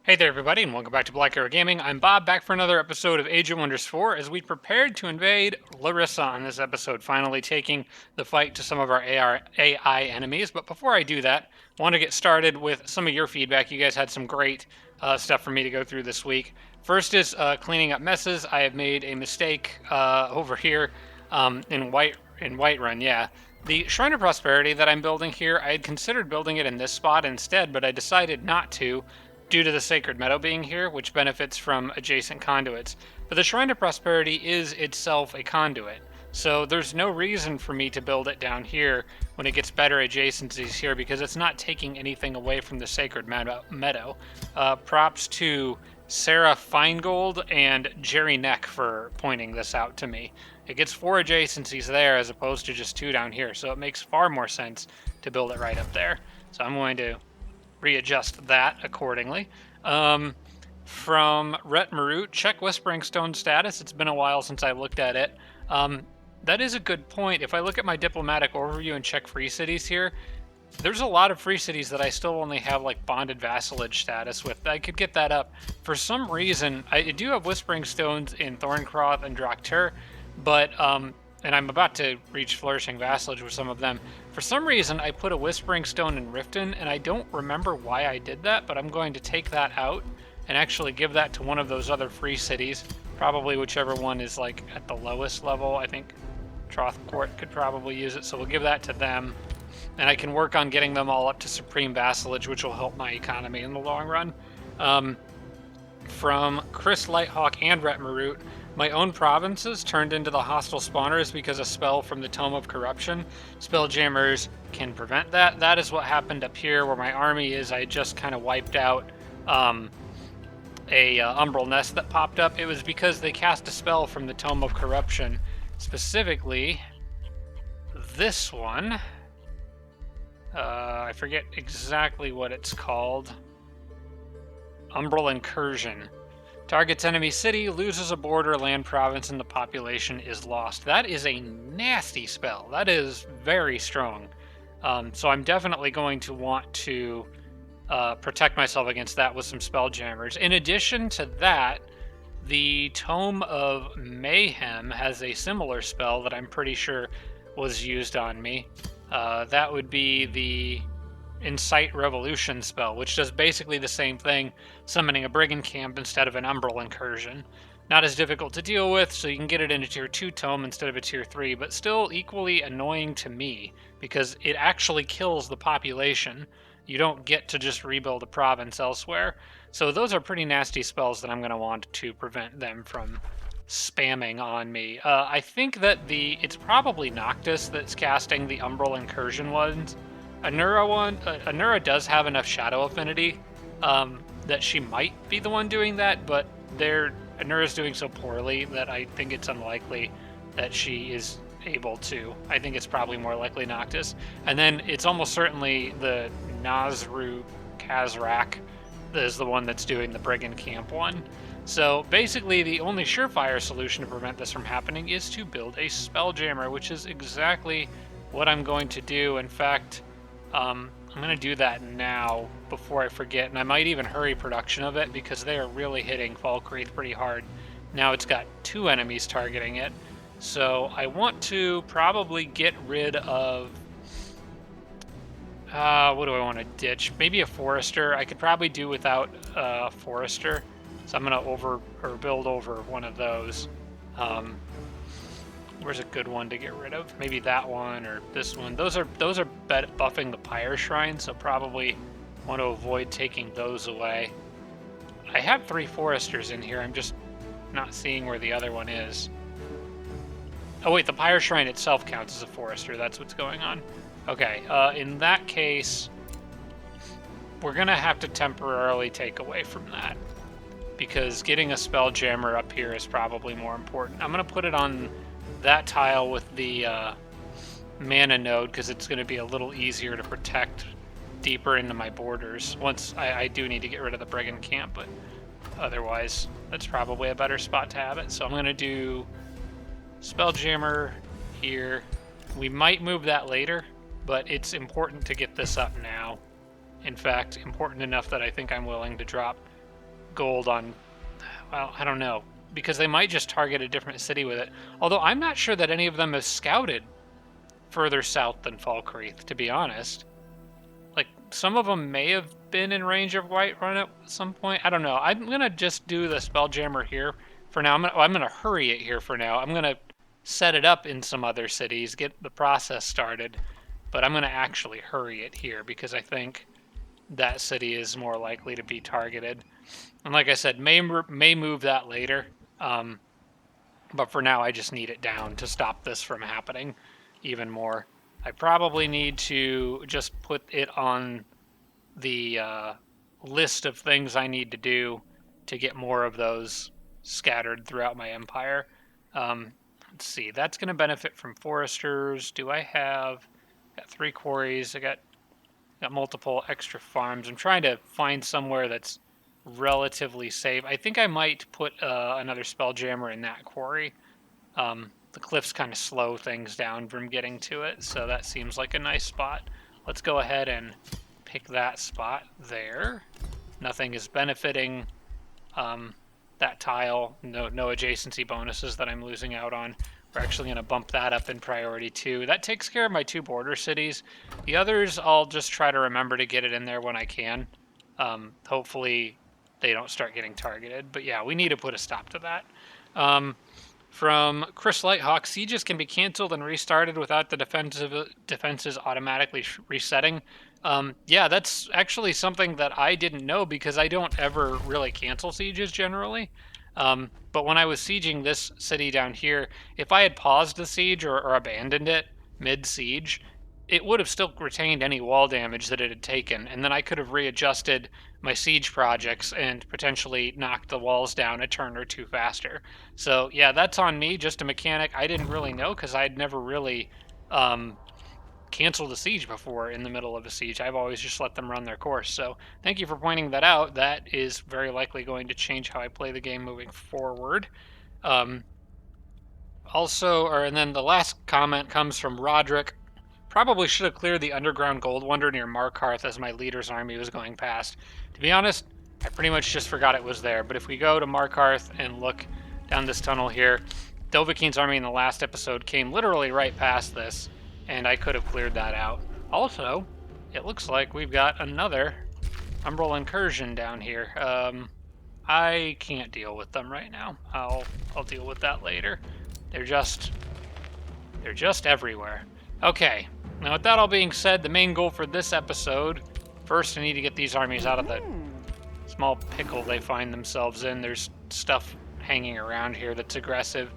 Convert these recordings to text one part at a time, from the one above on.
Hey there, everybody, and welcome back to Black Arrow Gaming. I'm Bob, back for another episode of Age of Wonders 4 as we prepared to invade Laryssa on this episode, finally taking the fight to some of our AI enemies. But before I do that, I want to get started with some of your feedback. You guys had some great stuff for me to go through this week. First is cleaning up messes. I have made a mistake over here in Whiterun, yeah. The Shrine of Prosperity that I'm building here, I had considered building it in this spot instead, but I decided not to due to the Sacred Meadow being here, which benefits from adjacent conduits. But the Shrine of Prosperity is itself a conduit, so there's no reason for me to build it down here when it gets better adjacencies here because it's not taking anything away from the Sacred Meadow. Props to Sarah Feingold and Jerry Neck for pointing this out to me. It gets 4 adjacencies there as opposed to just 2 down here, so it makes far more sense to build it right up there. So I'm going to readjust that accordingly. From Rhett Marut, check Whispering Stone status. It's been a while since I looked at it. That is a good point. If I look at my diplomatic overview and check free cities here, there's a lot of free cities that I still only have like bonded vassalage status with. I could get that up. For some reason, I do have Whispering Stones in Thorncroft and Draktur, but and I'm about to reach Flourishing Vassalage with some of them. For some reason, I put a Whispering Stone in Riften, and I don't remember why I did that, but I'm going to take that out and actually give that to one of those other free cities, probably whichever one is like at the lowest level. I think Trothcourt could probably use it, so we'll give that to them. And I can work on getting them all up to Supreme Vassalage, which will help my economy in the long run. From Chris Lighthawk and Rhett Marut, my own provinces turned into the hostile spawners because a spell from the Tome of Corruption. Spelljammers can prevent that. That is what happened up here where my army is. I just kind of wiped out a Umbral Nest that popped up. It was because they cast a spell from the Tome of Corruption. Specifically, this one. I forget exactly what it's called. Umbral Incursion. Target's enemy city loses a border, land, province, and the population is lost. That is a nasty spell. That is very strong. So I'm definitely going to want to protect myself against that with some Spelljammers. In addition to that, the Tome of Mayhem has a similar spell that I'm pretty sure was used on me. That would be the Incite Revolution spell, which does basically the same thing, summoning a brigand camp instead of an Umbral Incursion. Not as difficult to deal with, so you can get it in a tier 2 tome instead of a tier 3, but still equally annoying to me, because it actually kills the population. You don't get to just rebuild a province elsewhere. So those are pretty nasty spells that I'm going to want to prevent them from spamming on me. I think that it's probably Noctis that's casting the Umbral Incursion ones. Anura does have enough shadow affinity that she might be the one doing that, but Anura's doing so poorly that I think it's unlikely that she is able to. I think it's probably more likely Noctis. And then it's almost certainly the Nazru Kazrak that is the one that's doing the Brigand Camp one. So basically the only surefire solution to prevent this from happening is to build a Spelljammer, which is exactly what I'm going to do. In fact, I'm going to do that now before I forget, and I might even hurry production of it because they are really hitting Falkreath pretty hard. Now it's got 2 enemies targeting it, so I want to probably get rid of... what do I want to ditch? Maybe a Forester. I could probably do without a Forester, so I'm going to build over one of those. Where's a good one to get rid of? Maybe that one or this one. Those are buffing the Pyre Shrine, so probably want to avoid taking those away. I have 3 Foresters in here. I'm just not seeing where the other one is. Oh wait, the Pyre Shrine itself counts as a Forester. That's what's going on. Okay, in that case, we're going to have to temporarily take away from that, because getting a Spelljammer up here is probably more important. I'm going to put it on that tile with the mana node because it's going to be a little easier to protect deeper into my borders. Once I do need to get rid of the Brigand Camp, but otherwise that's probably a better spot to have it. So I'm going to do Spelljammer here. We might move that later, but it's important to get this up now. In fact, important enough that I think I'm willing to drop gold on, well, I don't know, because they might just target a different city with it. Although I'm not sure that any of them have scouted further south than Falkreath, to be honest. Like, some of them may have been in range of Whiterun at some point. I don't know. I'm going to just do the Spelljammer here for now. I'm gonna hurry it here for now. I'm going to set it up in some other cities, get the process started, but I'm going to actually hurry it here because I think that city is more likely to be targeted. And like I said, may move that later. But for now, I just need it down to stop this from happening even more. I probably need to just put it on the list of things I need to do to get more of those scattered throughout my empire. Let's see, that's going to benefit from foresters. Do I have... Got 3 quarries. I got multiple extra farms. I'm trying to find somewhere that's relatively safe. I think I might put another Spelljammer in that quarry. The cliffs kind of slow things down from getting to it, so that seems like a nice spot. Let's go ahead and pick that spot there. Nothing is benefiting that tile. No adjacency bonuses that I'm losing out on. We're actually going to bump that up in priority 2. That takes care of my 2 border cities. The others, I'll just try to remember to get it in there when I can. Hopefully they don't start getting targeted. But yeah, we need to put a stop to that. From Chris Lighthawk, sieges can be canceled and restarted without the defenses automatically resetting. Yeah, that's actually something that I didn't know because I don't ever really cancel sieges generally. But when I was sieging this city down here, if I had paused the siege or abandoned it mid-siege, it would have still retained any wall damage that it had taken, and then I could have readjusted my siege projects and potentially knocked the walls down a turn or 2 faster. So yeah, that's on me, just a mechanic I didn't really know because I'd never really canceled a siege before in the middle of a siege. I've always just let them run their course. So thank you for pointing that out. That is very likely going to change how I play the game moving forward. And then the last comment comes from Roderick. Probably should have cleared the underground gold wonder near Markarth as my leader's army was going past. To be honest, I pretty much just forgot it was there. But if we go to Markarth and look down this tunnel here, Dovahkiin's army in the last episode came literally right past this, and I could have cleared that out. Also, it looks like we've got another Umbral incursion down here. I can't deal with them right now. I'll deal with that later. They're just everywhere. Okay, now with that all being said, the main goal for this episode, first I need to get these armies out of the small pickle they find themselves in. There's stuff hanging around here that's aggressive.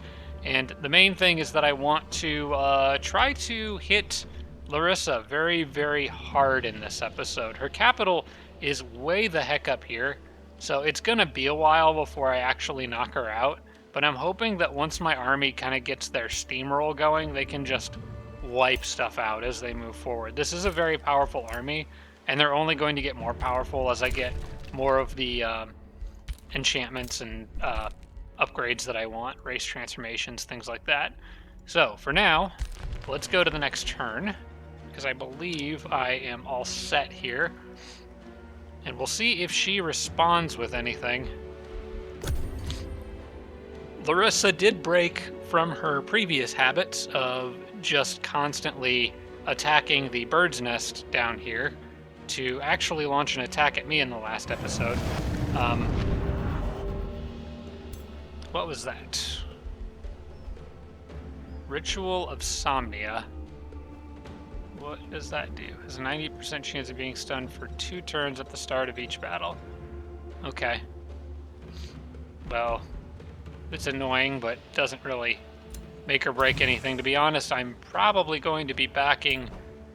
And the main thing is that I want to try to hit Laryssa very, very hard in this episode. Her capital is way the heck up here, so it's going to be a while before I actually knock her out. But I'm hoping that once my army kind of gets their steamroll going, they can just wipe stuff out as they move forward. This is a very powerful army, and they're only going to get more powerful as I get more of the enchantments and upgrades that I want, race transformations, things like that. So for now, let's go to the next turn, because I believe I am all set here. And we'll see if she responds with anything. Laryssa did break from her previous habits of just constantly attacking the bird's nest down here to actually launch an attack at me in the last episode. What was that? Ritual of Somnia. What does that do? Has a 90% chance of being stunned for 2 turns at the start of each battle. Okay. Well, it's annoying, but doesn't really make or break anything. To be honest, I'm probably going to be backing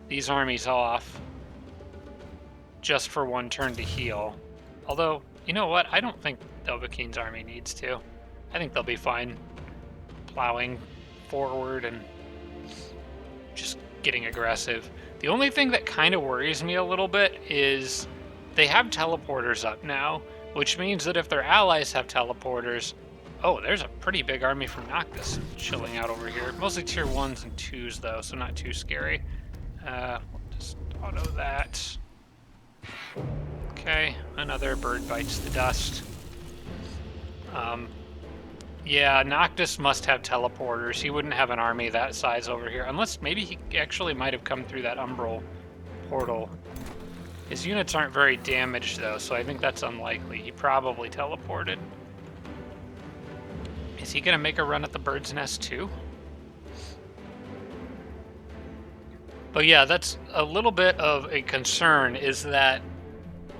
these armies off just for 1 turn to heal. Although, you know what? I don't think Dovahkiin's army needs to. I think they'll be fine plowing forward and just getting aggressive. The only thing that kind of worries me a little bit is they have teleporters up now, which means that if their allies have teleporters... Oh, there's a pretty big army from Noctis chilling out over here. Mostly tier 1s and 2s, though, so not too scary. We'll just auto that. Okay, another bird bites the dust. Yeah, Noctis must have teleporters. He wouldn't have an army that size over here. Unless maybe he actually might have come through that umbral portal. His units aren't very damaged, though, so I think that's unlikely. He probably teleported. Is he going to make a run at the bird's nest, too? But yeah, that's a little bit of a concern, is that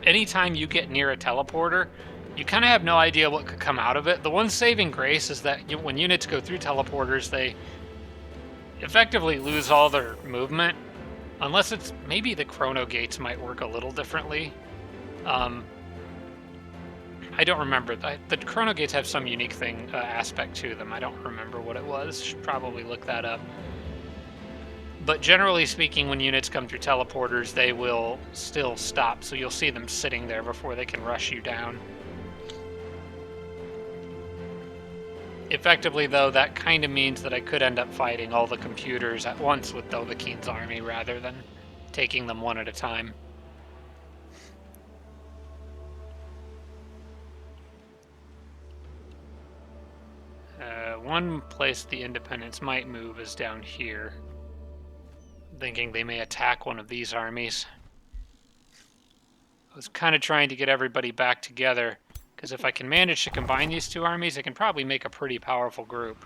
anytime you get near a teleporter, you kind of have no idea what could come out of it. The one saving grace is that when units go through teleporters, they effectively lose all their movement. Unless it's... maybe the chrono gates might work a little differently. I don't remember. The chrono gates have some unique thing aspect to them. I don't remember what it was. Should probably look that up. But generally speaking, when units come through teleporters, they will still stop. So you'll see them sitting there before they can rush you down. Effectively, though, that kind of means that I could end up fighting all the computers at once with Dovahkiin's army rather than taking them one at a time. One place the independents might move is down here. Thinking they may attack one of these armies. I was kind of trying to get everybody back together, because if I can manage to combine these two armies, I can probably make a pretty powerful group.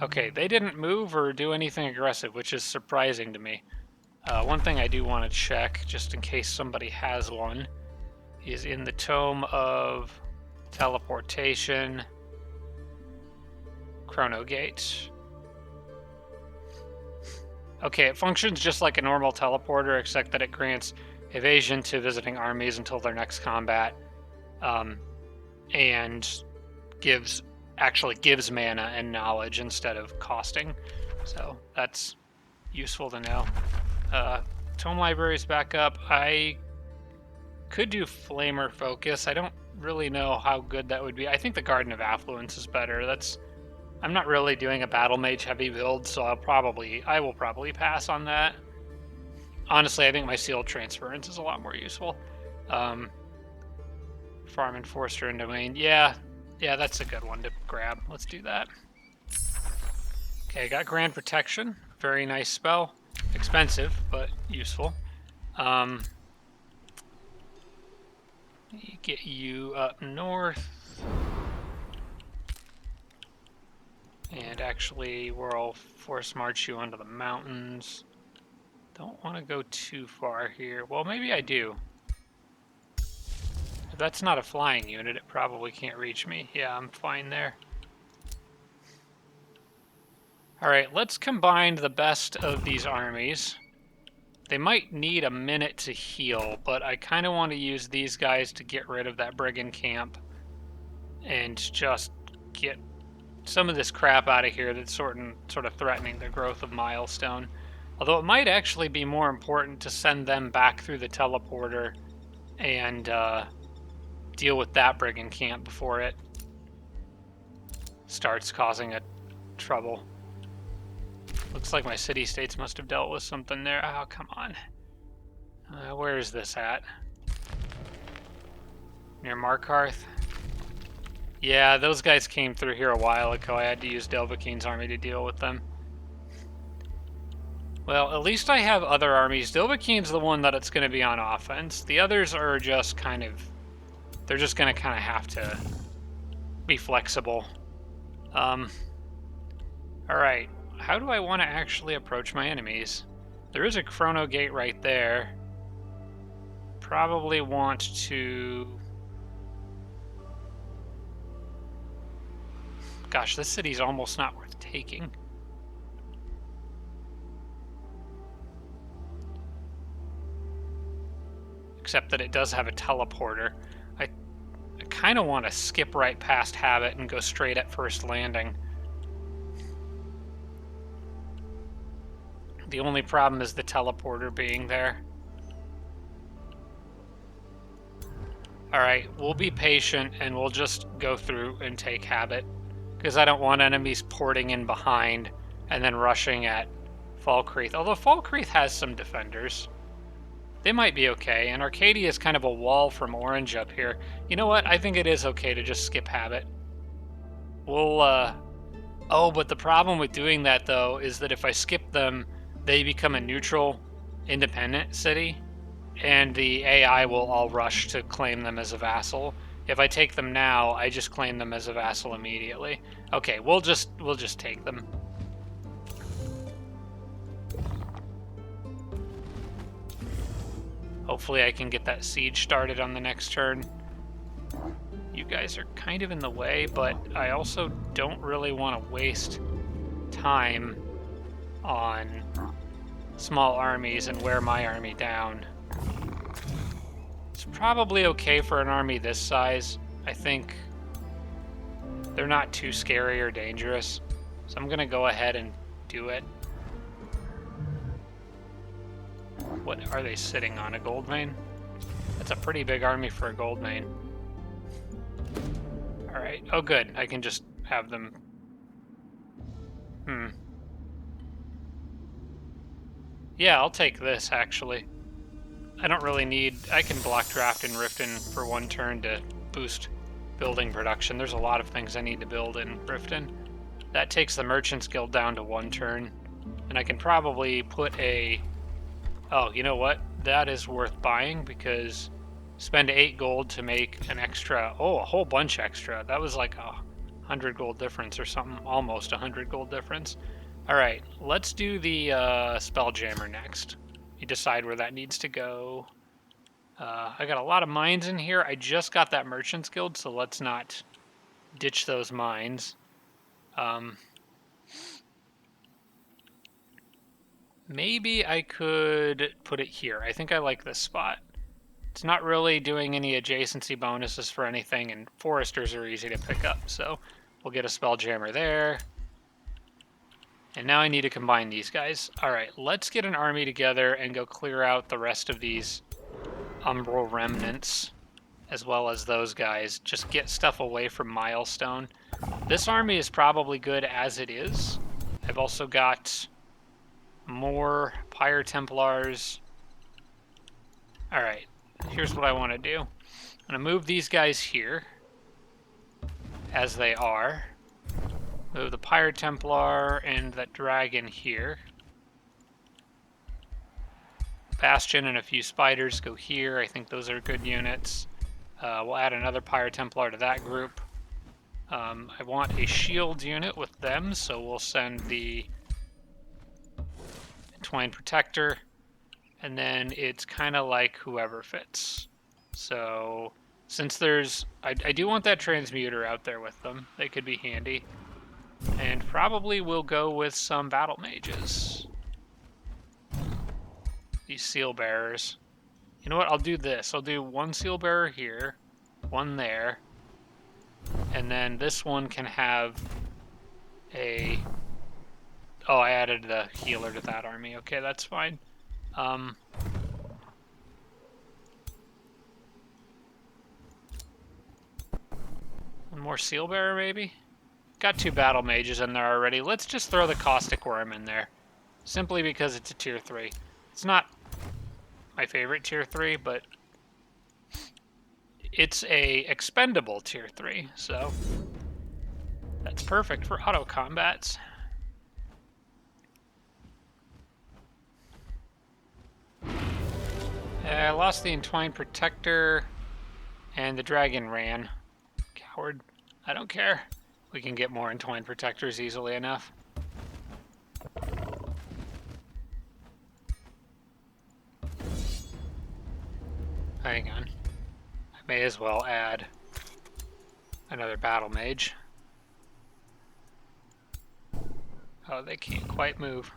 Okay, they didn't move or do anything aggressive, which is surprising to me. One thing I do want to check, just in case somebody has one, is in the Tome of Teleportation, Chrono Gate. Okay, it functions just like a normal teleporter, except that it grants evasion to visiting armies until their next combat, and actually gives mana and knowledge instead of costing. So that's useful to know. Tome Library's back up. I could do Flamer Focus. I don't really know how good that would be. I think the Garden of Affluence is better. I'm not really doing a Battle Mage heavy build, so I will probably pass on that. Honestly, I think my Sealed Transference is a lot more useful. Farm Enforcer and Domain. Yeah, that's a good one to grab. Let's do that. Okay, I got Grand Protection. Very nice spell. Expensive, but useful. Get you up north. And actually, we'll force march you onto the mountains. Don't want to go too far here. Well, maybe I do. If that's not a flying unit, it probably can't reach me. Yeah, I'm fine there. Alright, let's combine the best of these armies. They might need a minute to heal, but I kind of want to use these guys to get rid of that brigand camp and just get some of this crap out of here that's sort of threatening the growth of Milestone. Although it might actually be more important to send them back through the teleporter and deal with that brigand camp before it starts causing a trouble. Looks like my city-states must have dealt with something there. Oh, come on. Where is this at? Near Markarth? Yeah, those guys came through here a while ago. I had to use Dovahkiin's army to deal with them. Well, at least I have other armies. Dovahkiin's the one that it's going to be on offense. The others are just kind of... they're just going to kind of have to be flexible. Alright. How do I want to actually approach my enemies? There is a chrono gate right there. Probably want to... Gosh, this city's almost not worth taking. Except that it does have a teleporter. I kind of want to skip right past Habbot and go straight at First Landing. The only problem is the teleporter being there. Alright, we'll be patient and we'll just go through and take Habbot. Because I don't want enemies porting in behind and then rushing at Falkreath. Although Falkreath has some defenders. They might be okay, and Arcadia is kind of a wall from Orange up here. You know what? I think it is okay to just skip Habbot. We'll, Oh, but the problem with doing that, though, is that if I skip them, they become a neutral, independent city, and the AI will all rush to claim them as a vassal. If I take them now, I just claim them as a vassal immediately. Okay, we'll just take them. Hopefully I can get that siege started on the next turn. You guys are kind of in the way, but I also don't really want to waste time on small armies and wear my army down. It's probably okay for an army this size. I think they're not too scary or dangerous, so I'm gonna go ahead and do it. What are they sitting on? A gold vein? That's a pretty big army for a gold vein. Alright. Oh, good. I can just have them... Yeah, I'll take this, actually. I don't really need... I can block draft in Riften for one turn to boost building production. There's a lot of things I need to build in Riften. That takes the Merchant's Guild down to one turn. And I can probably put a... Oh, you know what? That is worth buying because spend 8 gold to make an extra... Oh, a whole bunch extra. That was like 100 gold difference or something. Almost 100 gold difference. Alright, let's do the Spelljammer next. You decide where that needs to go. I got a lot of mines in here. I just got that Merchant's Guild, so let's not ditch those mines. Maybe I could put it here. I think I like this spot. It's not really doing any adjacency bonuses for anything, and foresters are easy to pick up, so we'll get a Spelljammer there. And now I need to combine these guys. Alright, let's get an army together and go clear out the rest of these Umbral remnants, as well as those guys. Just get stuff away from Milestone. This army is probably good as it is. I've also got more Pyre Templars. Alright, here's what I want to do. I'm going to move these guys here, as they are. Move the Pyre Templar and that dragon here. Bastion and a few spiders go here. I think those are good units. We'll add another Pyre Templar to that group. I want a shield unit with them, so we'll send the Twine Protector. And then it's kind of like whoever fits. So, since there's... I do want that Transmuter out there with them. They could be handy. And probably we'll go with some Battle Mages. These Seal Bearers. You know what? I'll do this. I'll do one Seal Bearer here, one there, and then this one can have a... Oh, I added the healer to that army. Okay, that's fine. One more Seal Bearer, maybe? Got 2 Battle Mages in there already. Let's just throw the Caustic Worm in there. Simply because it's a tier 3. It's not my favorite tier 3, but it's a expendable tier 3, so that's perfect for auto combats. I lost the Entwined Protector, and the dragon ran. Coward. I don't care. We can get more Entwined Protectors easily enough. Hang on. I may as well add another Battle Mage. Oh, they can't quite move.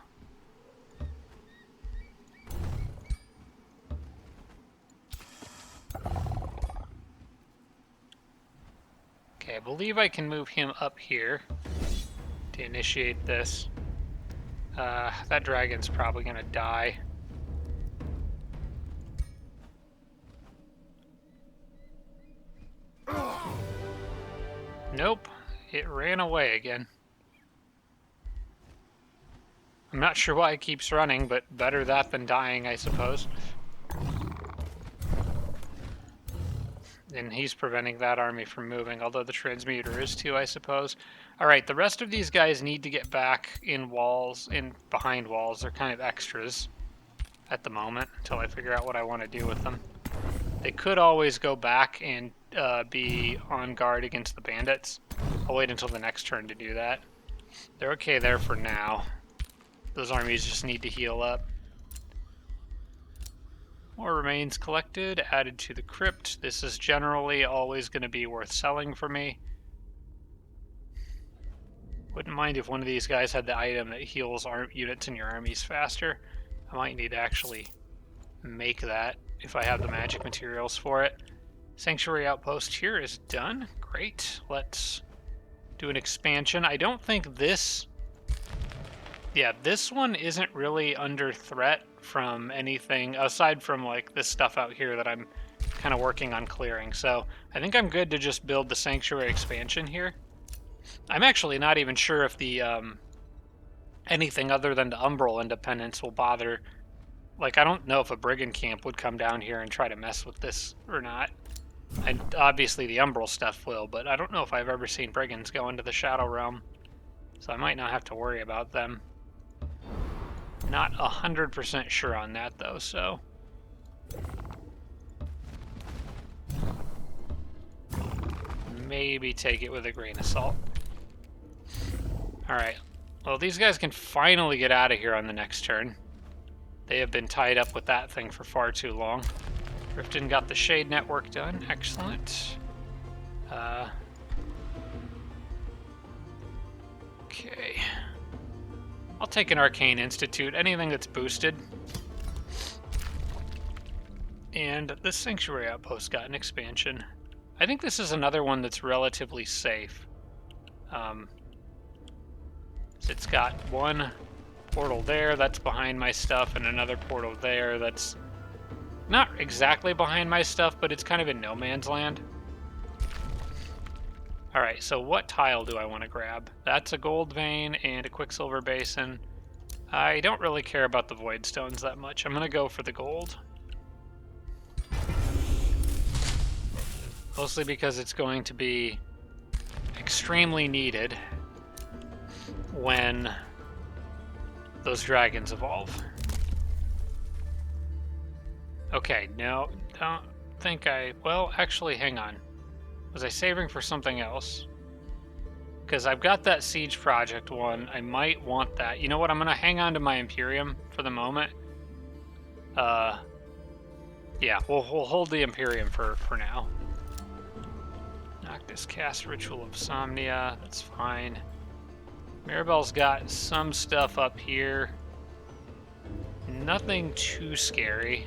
Okay, I believe I can move him up here to initiate this. That dragon's probably gonna die. Nope, it ran away again. I'm not sure why it keeps running, but better that than dying, I suppose. And he's preventing that army from moving, although the transmuter is too, I suppose. All right, the rest of these guys need to get back in walls, behind walls. They're kind of extras at the moment until I figure out what I want to do with them. They could always go back and be on guard against the bandits. I'll wait until the next turn to do that. They're okay there for now. Those armies just need to heal up. More remains collected, added to the crypt. This is generally always going to be worth selling for me. Wouldn't mind if one of these guys had the item that heals units in your armies faster. I might need to actually make that if I have the magic materials for it. Sanctuary outpost here is done. Great. Let's do an expansion. I don't think this... Yeah, this one isn't really under threat from anything aside from like this stuff out here that I'm kind of working on clearing. So I think I'm good to just build the sanctuary expansion here. I'm actually not even sure if the anything other than the Umbral independence will bother. Like, I don't know if a brigand camp would come down here and try to mess with this or not. And obviously the Umbral stuff will, but I don't know if I've ever seen brigands go into the Shadow Realm. So I might not have to worry about them. Not 100% sure on that, though, so... maybe take it with a grain of salt. Alright. Well, these guys can finally get out of here on the next turn. They have been tied up with that thing for far too long. Riften got the Shade Network done. Excellent. Okay. I'll take an Arcane Institute, anything that's boosted. And this Sanctuary Outpost got an expansion. I think this is another one that's relatively safe. It's got one portal there that's behind my stuff, and another portal there that's not exactly behind my stuff, but it's kind of in no man's land. Alright, so what tile do I want to grab? That's a gold vein and a quicksilver basin. I don't really care about the void stones that much. I'm going to go for the gold. Mostly because it's going to be extremely needed when those dragons evolve. Okay, no, don't think well, actually, hang on. Was I saving for something else? Because I've got that Siege Project one. I might want that. You know what? I'm going to hang on to my Imperium for the moment. Yeah, we'll hold the Imperium for now. Noctis cast Ritual of Somnia. That's fine. Mirabelle's got some stuff up here. Nothing too scary.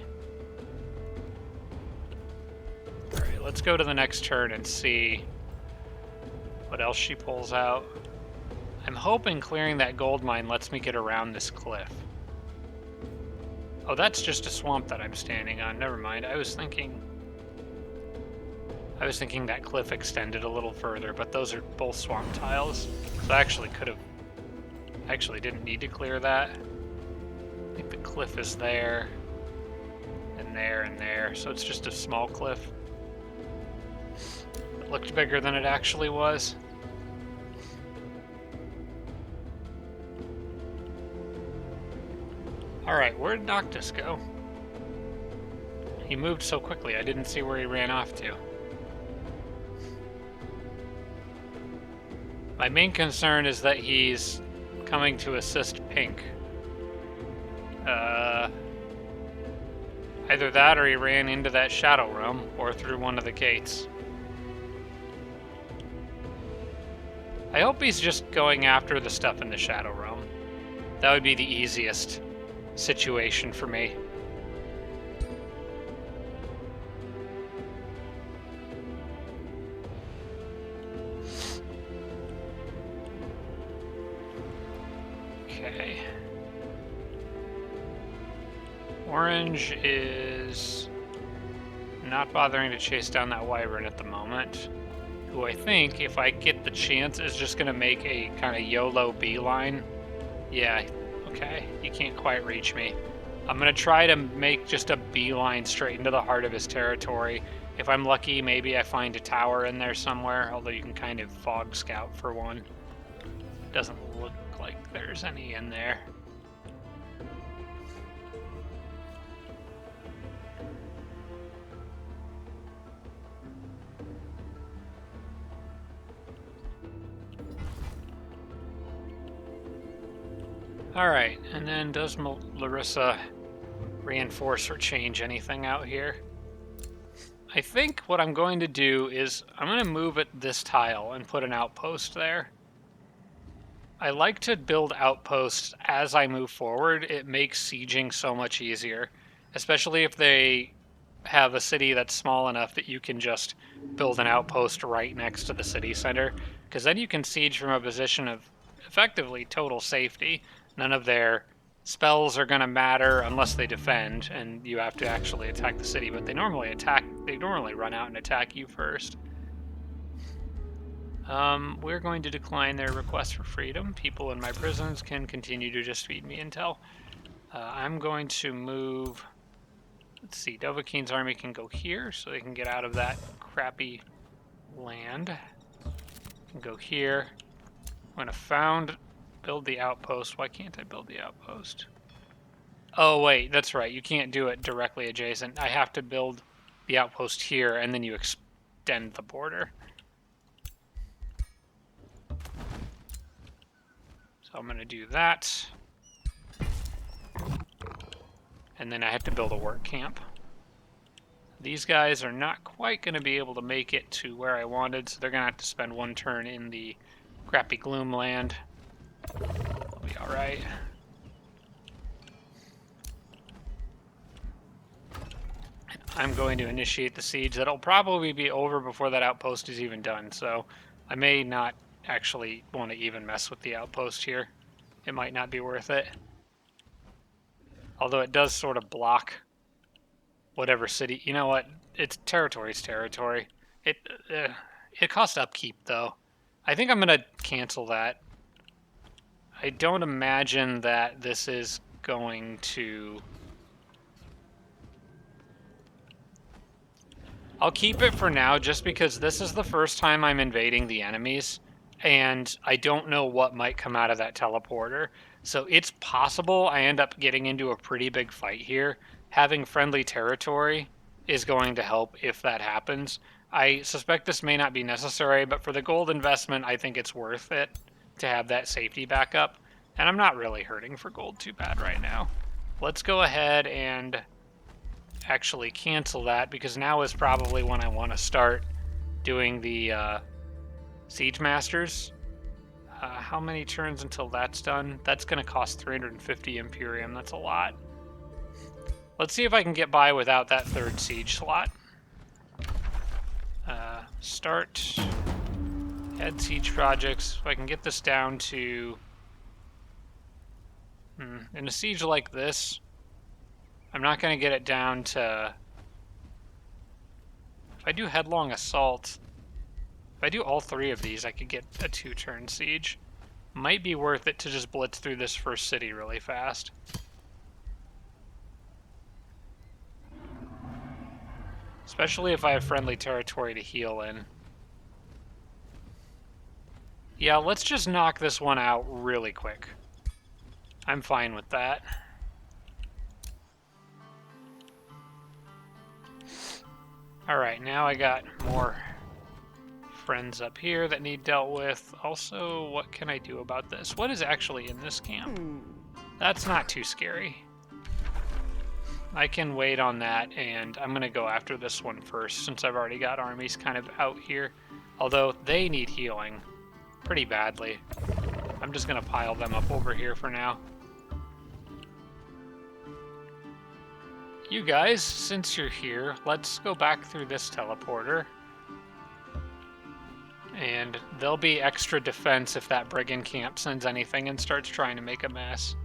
Alright, let's go to the next turn and see what else she pulls out. I'm hoping clearing that gold mine lets me get around this cliff. Oh, that's just a swamp that I'm standing on. Never mind. I was thinking that cliff extended a little further, but those are both swamp tiles. So I actually didn't need to clear that. I think the cliff is there, and there, and there. So it's just a small cliff. It looked bigger than it actually was. Alright, where did Noctis go? He moved so quickly, I didn't see where he ran off to. My main concern is that he's coming to assist Pink. Either that or he ran into that Shadow Realm or through one of the gates. I hope he's just going after the stuff in the Shadow Realm. That would be the easiest situation for me. Okay. Orange is not bothering to chase down that wyvern at the moment, who I think, if I get the chance, is just going to make a kind of YOLO beeline. Yeah, okay, you can't quite reach me. I'm going to try to make just a beeline straight into the heart of his territory If I'm lucky, maybe I find a tower in there somewhere, although you can kind of fog scout for one. Doesn't look like there's any in there. Alright, and then does Laryssa reinforce or change anything out here? I think what I'm going to do is I'm going to move it this tile and put an outpost there. I like to build outposts as I move forward. It makes sieging so much easier, especially if they have a city that's small enough that you can just build an outpost right next to the city center, because then you can siege from a position of effectively total safety. None of their spells are going to matter unless they defend, and you have to actually attack the city, but they normally run out and attack you first. We're going to decline their request for freedom. People in my prisons can continue to just feed me intel. I'm going to move... Let's see, Dovahkiin's army can go here, so they can get out of that crappy land. Can go here. I'm going to build the outpost. Why can't I build the outpost? Oh, wait, that's right. You can't do it directly adjacent. I have to build the outpost here, and then you extend the border. So I'm going to do that. And then I have to build a work camp. These guys are not quite going to be able to make it to where I wanted, so they're going to have to spend one turn in the crappy gloom land. They'll be alright. I'm going to initiate the siege. That'll probably be over before that outpost is even done, so I may not actually want to even mess with the outpost here. It might not be worth it. Although it does sort of block whatever city. You know what? It's territory's territory. It costs upkeep, though. I think I'm going to cancel that. I don't imagine that this is going to... I'll keep it for now just because this is the first time I'm invading the enemies, and I don't know what might come out of that teleporter. So it's possible I end up getting into a pretty big fight here. Having friendly territory is going to help if that happens. I suspect this may not be necessary, but for the gold investment, I think it's worth it to have that safety backup. And I'm not really hurting for gold too bad right now. Let's go ahead and actually cancel that, because now is probably when I want to start doing the Siege Masters. How many turns until that's done? That's going to cost 350 Imperium. That's a lot. Let's see if I can get by without that third siege slot. Start. Add siege projects. If I can get this down to... in a siege like this, I'm not going to get it down to... If I do headlong assault... If I do all three of these, I could get a 2-turn siege. Might be worth it to just blitz through this first city really fast. Especially if I have friendly territory to heal in. Yeah, let's just knock this one out really quick. I'm fine with that. Alright, now I got more friends up here that need dealt with. Also, what can I do about this? What is actually in this camp? That's not too scary. I can wait on that, and I'm going to go after this one first, since I've already got armies kind of out here. Although, they need healing pretty badly. I'm just going to pile them up over here for now. You guys, since you're here, let's go back through this teleporter. And there'll be extra defense if that brigand camp sends anything and starts trying to make a mess.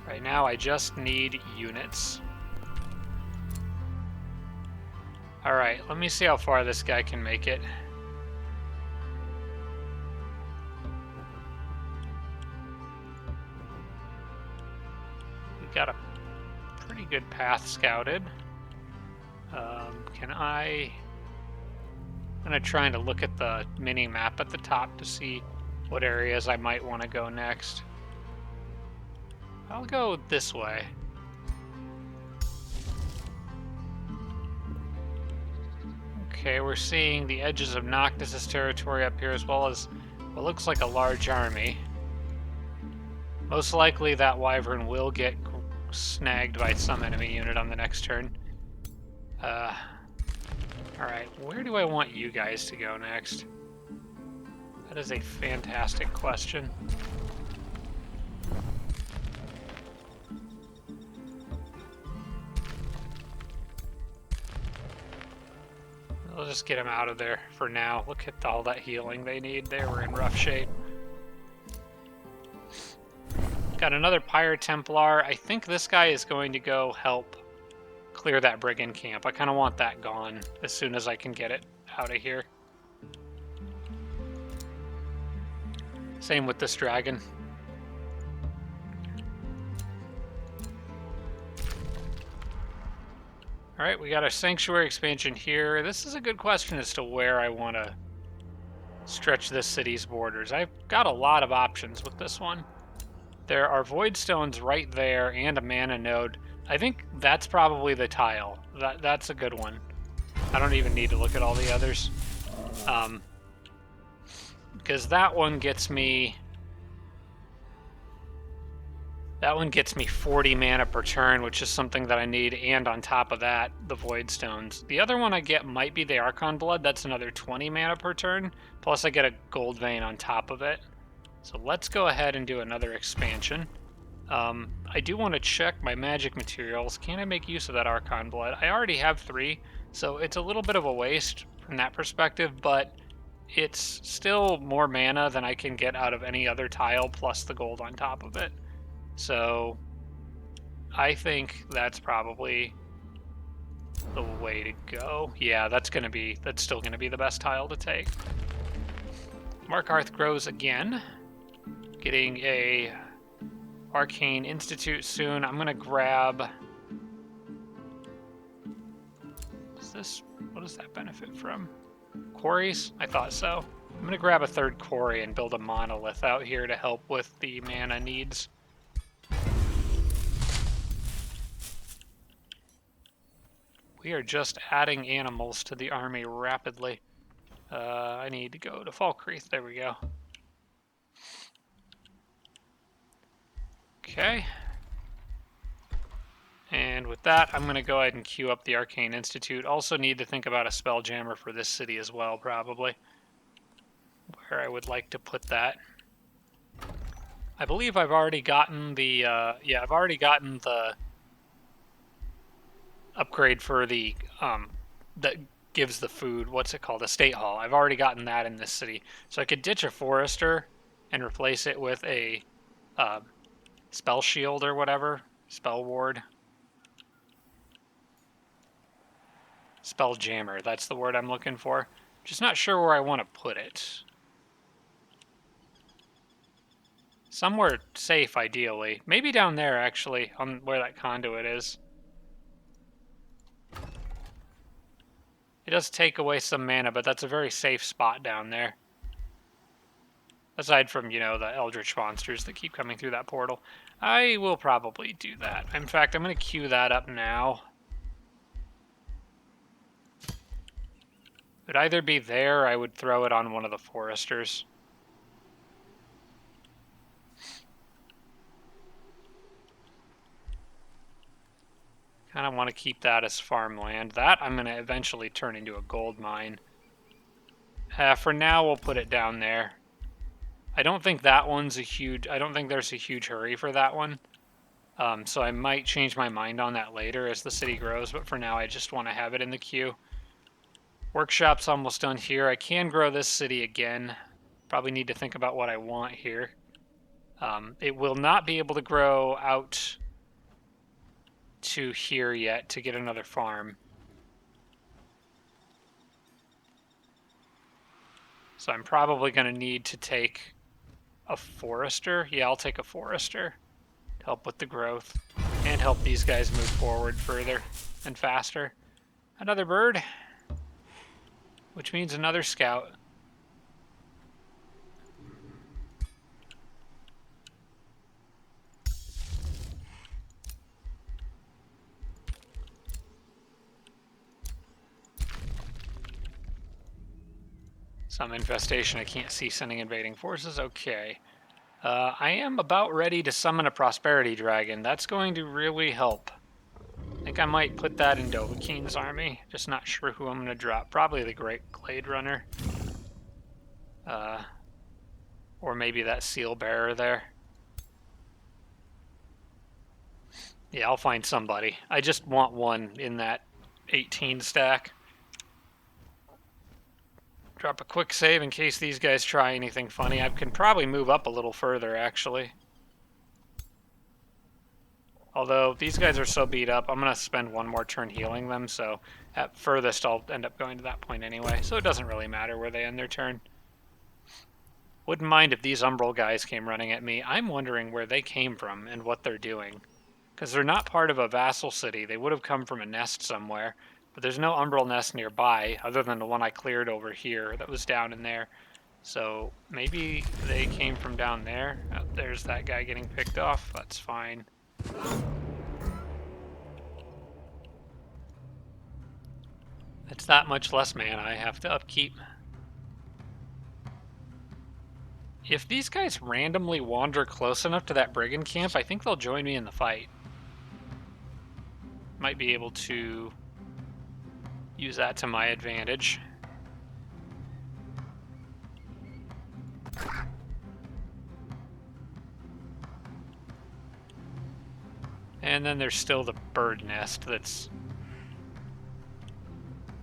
Right now, I just need units. Alright, let me see how far this guy can make it. got a pretty good path scouted. I'm gonna try to look at the mini map at the top to see what areas I might want to go next. I'll go this way. Okay, we're seeing the edges of Noctis' territory up here, as well as what looks like a large army. Most likely that wyvern will get snagged by some enemy unit on the next turn. Alright, where do I want you guys to go next? That is a fantastic question. I'll just get them out of there for now. Look at all that healing they need. They were in rough shape. Got another Pyre Templar. I think this guy is going to go help clear that brigand camp. I kind of want that gone as soon as I can get it out of here. Same with this dragon. Alright, we got a sanctuary expansion here. This is a good question as to where I want to stretch this city's borders. I've got a lot of options with this one. There are void stones right there and a mana node. I think that's probably the tile. That's a good one. I don't even need to look at all the others. Because that one gets me 40 mana per turn, which is something that I need, and on top of that, the Void Stones. The other one I get might be the Archon Blood. That's another 20 mana per turn, plus I get a Gold Vein on top of it. So let's go ahead and do another expansion. I do want to check my magic materials. Can I make use of that Archon Blood? I already have 3, so it's a little bit of a waste from that perspective, but it's still more mana than I can get out of any other tile, plus the gold on top of it. So I think that's probably the way to go. Yeah, that's still gonna be the best tile to take. Markarth grows again, getting a Arcane Institute soon. I'm gonna grab. What does that benefit from? Quarries? I thought so. I'm gonna grab a third quarry and build a monolith out here to help with the mana needs. We are just adding animals to the army rapidly. I need to go to Falkreath. There we go. Okay. And with that, I'm going to go ahead and queue up the Arcane Institute. Also need to think about a Spelljammer for this city as well, probably. Where I would like to put that. I believe I've already gotten the, I've already gotten the upgrade for the, that gives the food, what's it called, a State Hall. I've already gotten that in this city. So I could ditch a Forester and replace it with a Spell Shield or whatever, Spell Ward. Spelljammer, that's the word I'm looking for. Just not sure where I want to put it. Somewhere safe, ideally. Maybe down there, actually, on where that conduit is. It does take away some mana, but that's a very safe spot down there. Aside from, you know, the Eldritch monsters that keep coming through that portal. I will probably do that. In fact, I'm going to queue that up now. It would either be there or I would throw it on one of the Foresters. Kind of want to keep that as farmland. That I'm going to eventually turn into a gold mine. For now, we'll put it down there. I don't think that one's I don't think there's a huge hurry for that one. So I might change my mind on that later as the city grows, but for now I just want to have it in the queue. Workshop's almost done here. I can grow this city again. Probably need to think about what I want here. It will not be able to grow out to here yet to get another farm. So I'm probably going to need to take a Forester. Yeah, I'll take a Forester to help with the growth. and help these guys move forward further and faster. Another bird, which means another scout. Some infestation. I can't see sending invading forces. Okay. I am about ready to summon a prosperity dragon. That's going to really help. I think I might put that in Dovahkiin's army. Just not sure who I'm going to drop. Probably the Great Glade Runner. Or maybe that Seal Bearer there. Yeah, I'll find somebody. I just want one in that 18 stack. Drop a quick save in case these guys try anything funny. I can probably move up a little further, actually. Although these guys are so beat up, I'm going to spend one more turn healing them, so at furthest I'll end up going to that point anyway, so it doesn't really matter where they end their turn. Wouldn't mind if these Umbral guys came running at me. I'm wondering where they came from and what they're doing. Because they're not part of a vassal city. They would have come from a nest somewhere. But there's no Umbral nest nearby, other than the one I cleared over here that was down in there. So maybe they came from down there. Oh, there's that guy getting picked off. That's fine. It's that much less mana I have to upkeep. If these guys randomly wander close enough to that brigand camp, I think they'll join me in the fight. Might be able to use that to my advantage. And then there's still the bird nest that's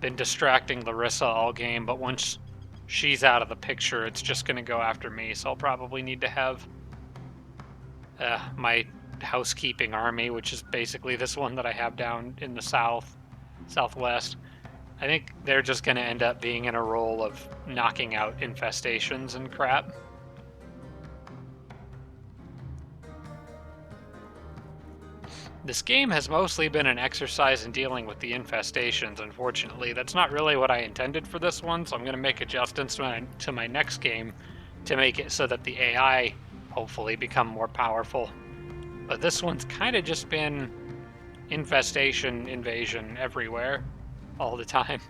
been distracting Laryssa all game, but once she's out of the picture, it's just going to go after me, so I'll probably need to have my housekeeping army, which is basically this one that I have down in the southwest. I think they're just going to end up being in a role of knocking out infestations and crap. This game has mostly been an exercise in dealing with the infestations, unfortunately. That's not really what I intended for this one, so I'm going to make adjustments to my next game to make it so that the AI hopefully become more powerful. But this one's kind of just been infestation, invasion everywhere, all the time.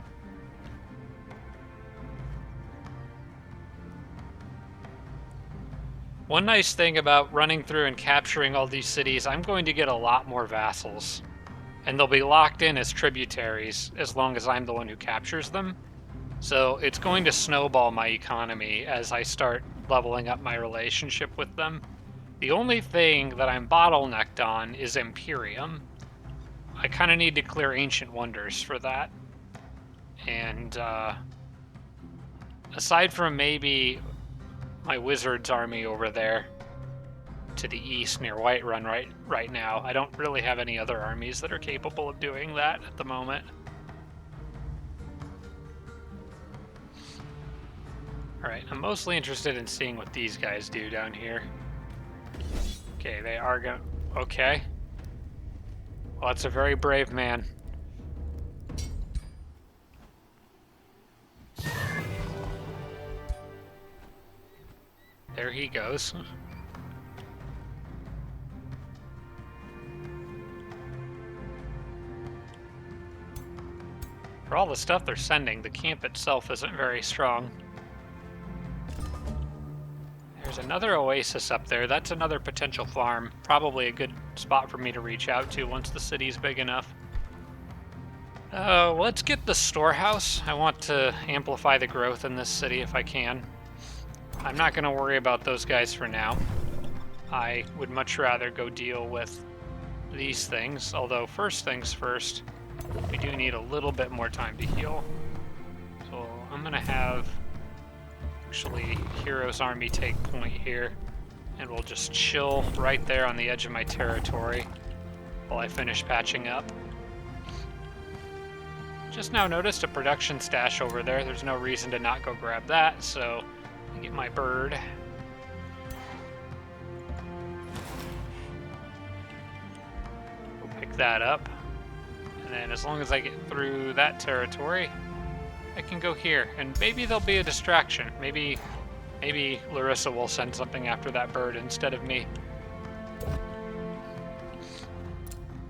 One nice thing about running through and capturing all these cities, I'm going to get a lot more vassals. And they'll be locked in as tributaries as long as I'm the one who captures them. So it's going to snowball my economy as I start leveling up my relationship with them. The only thing that I'm bottlenecked on is Imperium. I kind of need to clear Ancient Wonders for that. And aside from maybe my Wizards army over there to the east near Whiterun right now, I don't really have any other armies that are capable of doing that at the moment. Alright, I'm mostly interested in seeing what these guys do down here. Okay, they are gonna... Okay. Well, that's a very brave man. There he goes. For all the stuff they're sending, the camp itself isn't very strong. There's another oasis up there. That's another potential farm. Probably a good spot for me to reach out to once the city's big enough. Let's get the storehouse. I want to amplify the growth in this city if I can. I'm not going to worry about those guys for now. I would much rather go deal with these things. Although, first things first, we do need a little bit more time to heal. So I'm going to have... actually Hero's army take point here, and we'll just chill right there on the edge of my territory while I finish patching up. Just now noticed a production stash over there. There's no reason to not go grab that, so I get my bird. Pick that up. And then as long as I get through that territory, I can go here. And maybe there'll be a distraction. Maybe Laryssa will send something after that bird instead of me.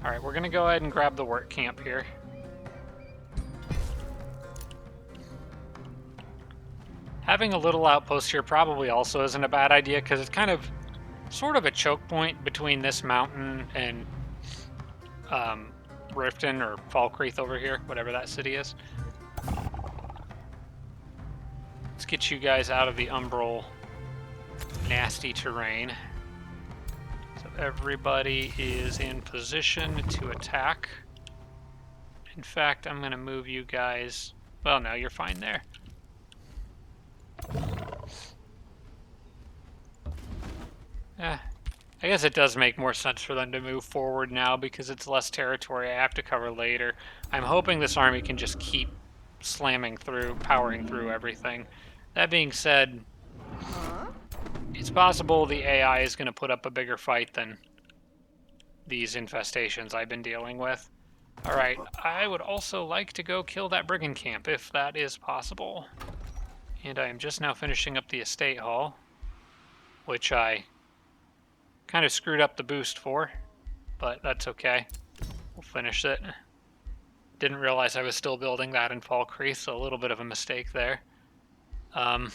Alright, we're going to go ahead and grab the work camp here. Having a little outpost here probably also isn't a bad idea because it's kind of sort of a choke point between this mountain and Riften or Falkreath over here, whatever that city is. Let's get you guys out of the umbral nasty terrain. So everybody is in position to attack. In fact, I'm going to move you guys... Well, no, you're fine there. I guess it does make more sense for them to move forward now because it's less territory I have to cover later. I'm hoping this army can just keep slamming through, powering through everything. That being said, it's possible the AI is going to put up a bigger fight than these infestations I've been dealing with. Alright, I would also like to go kill that brigand camp if that is possible. And I am just now finishing up the estate hall, which I kind of screwed up the boost for, but that's okay. We'll finish it. Didn't realize I was still building that in Falkreath, so a little bit of a mistake there. Can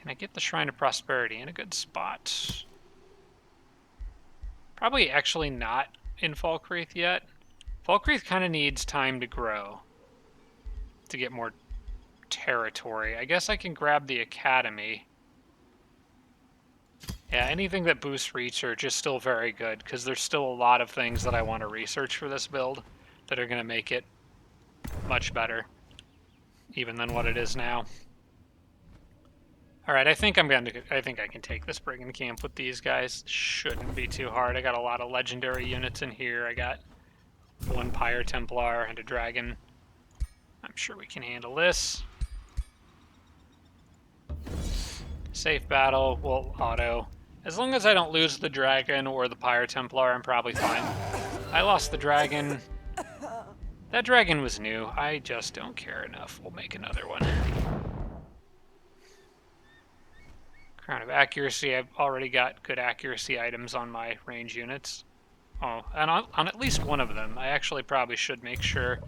I get the Shrine of Prosperity in a good spot? Probably actually not in Falkreath yet. Falkreath kind of needs time to grow to get more territory. I guess I can grab the Academy. Yeah, anything that boosts research is still very good, because there's still a lot of things that I want to research for this build that are going to make it much better, even than what it is now. Alright, I think I can take this brigand camp with these guys. Shouldn't be too hard. I got a lot of legendary units in here. I got one Pyre Templar and a dragon. I'm sure we can handle this. Safe battle, we'll auto. As long as I don't lose the dragon or the Pyre Templar, I'm probably fine. I lost the dragon. That dragon was new. I just don't care enough. We'll make another one. Crown of Accuracy. I've already got good accuracy items on my range units. Oh, and on at least one of them. I actually probably should make sure.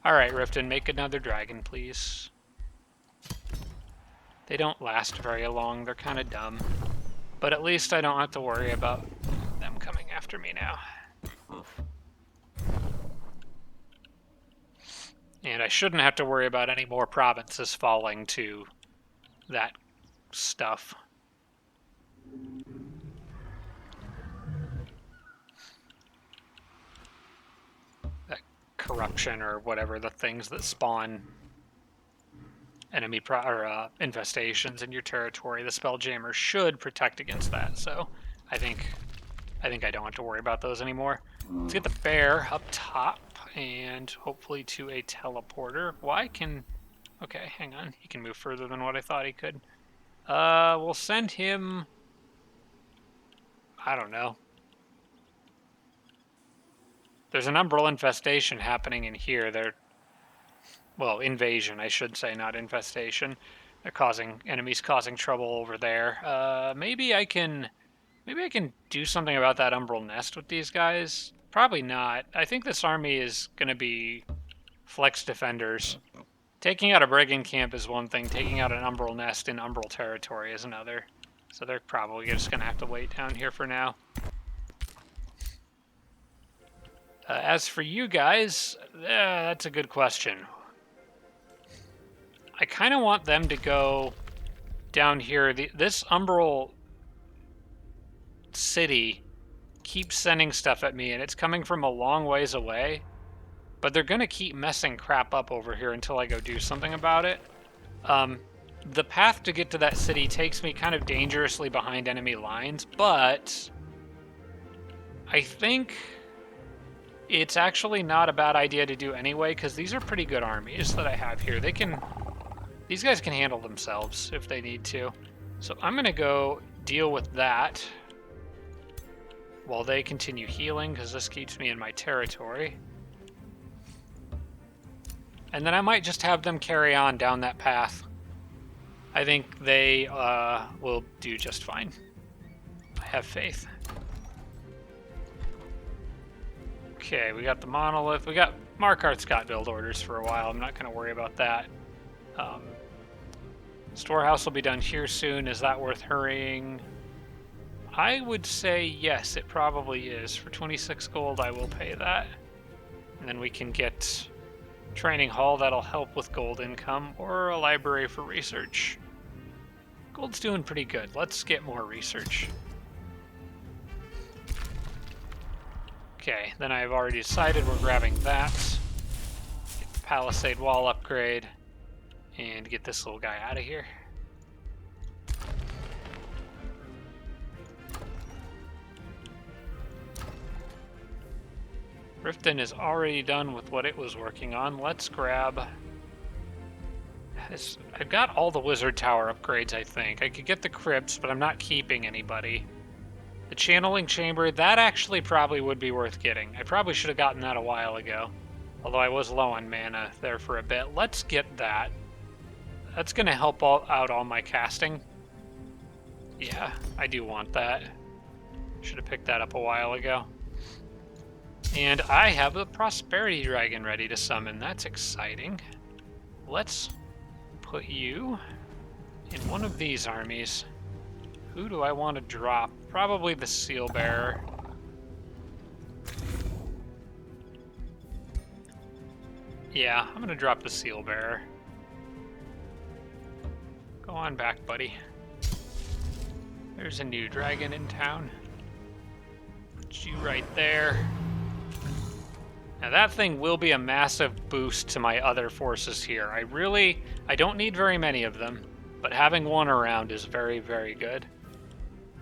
Alright, Riften, make another dragon, please. They don't last very long. They're kind of dumb. But at least I don't have to worry about them coming after me now. And I shouldn't have to worry about any more provinces falling to that stuff. That corruption or whatever, the things that spawn enemy infestations in your territory. The Spelljammer should protect against that, so I think I don't have to worry about those anymore. Let's get the bear up top and hopefully to a teleporter. Okay, hang on. He can move further than what I thought he could. We'll send him... I don't know. There's an umbral infestation happening in here. Well, invasion, I should say, not infestation. They're enemies causing trouble over there. Maybe I can do something about that umbral nest with these guys. Probably not. I think this army is going to be flex defenders. Taking out a brigand camp is one thing. Taking out an umbral nest in umbral territory is another. So they're probably just going to have to wait down here for now. As for you guys, that's a good question. I kind of want them to go down here. This umbral city keeps sending stuff at me, and it's coming from a long ways away. But they're going to keep messing crap up over here until I go do something about it. The path to get to that city takes me kind of dangerously behind enemy lines, but I think it's actually not a bad idea to do anyway, because these are pretty good armies that I have here. These guys can handle themselves if they need to. So I'm going to go deal with that while they continue healing, because this keeps me in my territory. And then I might just have them carry on down that path. I think they will do just fine. I have faith. Okay, we got the monolith. We got Markart's got build orders for a while. I'm not going to worry about that. Storehouse will be done here soon. Is that worth hurrying? I would say yes, it probably is. For 26 gold, I will pay that. And then we can get training hall. That'll help with gold income, or a library for research. Gold's doing pretty good. Let's get more research. Okay, then I've already decided we're grabbing that. Get the palisade wall upgrade. And get this little guy out of here. Riften is already done with what it was working on. Let's grab this. I've got all the wizard tower upgrades, I think. I could get the crypts, but I'm not keeping anybody. The channeling chamber, that actually probably would be worth getting. I probably should have gotten that a while ago. Although I was low on mana there for a bit. Let's get that. That's going to help out all my casting. Yeah, I do want that. Should have picked that up a while ago. And I have the Prosperity Dragon ready to summon. That's exciting. Let's put you in one of these armies. Who do I want to drop? Probably the Seal Bearer. Yeah, I'm going to drop the Seal Bearer. Go on back, buddy. There's a new dragon in town. Put you right there. Now that thing will be a massive boost to my other forces here. I don't need very many of them, but having one around is very, very good.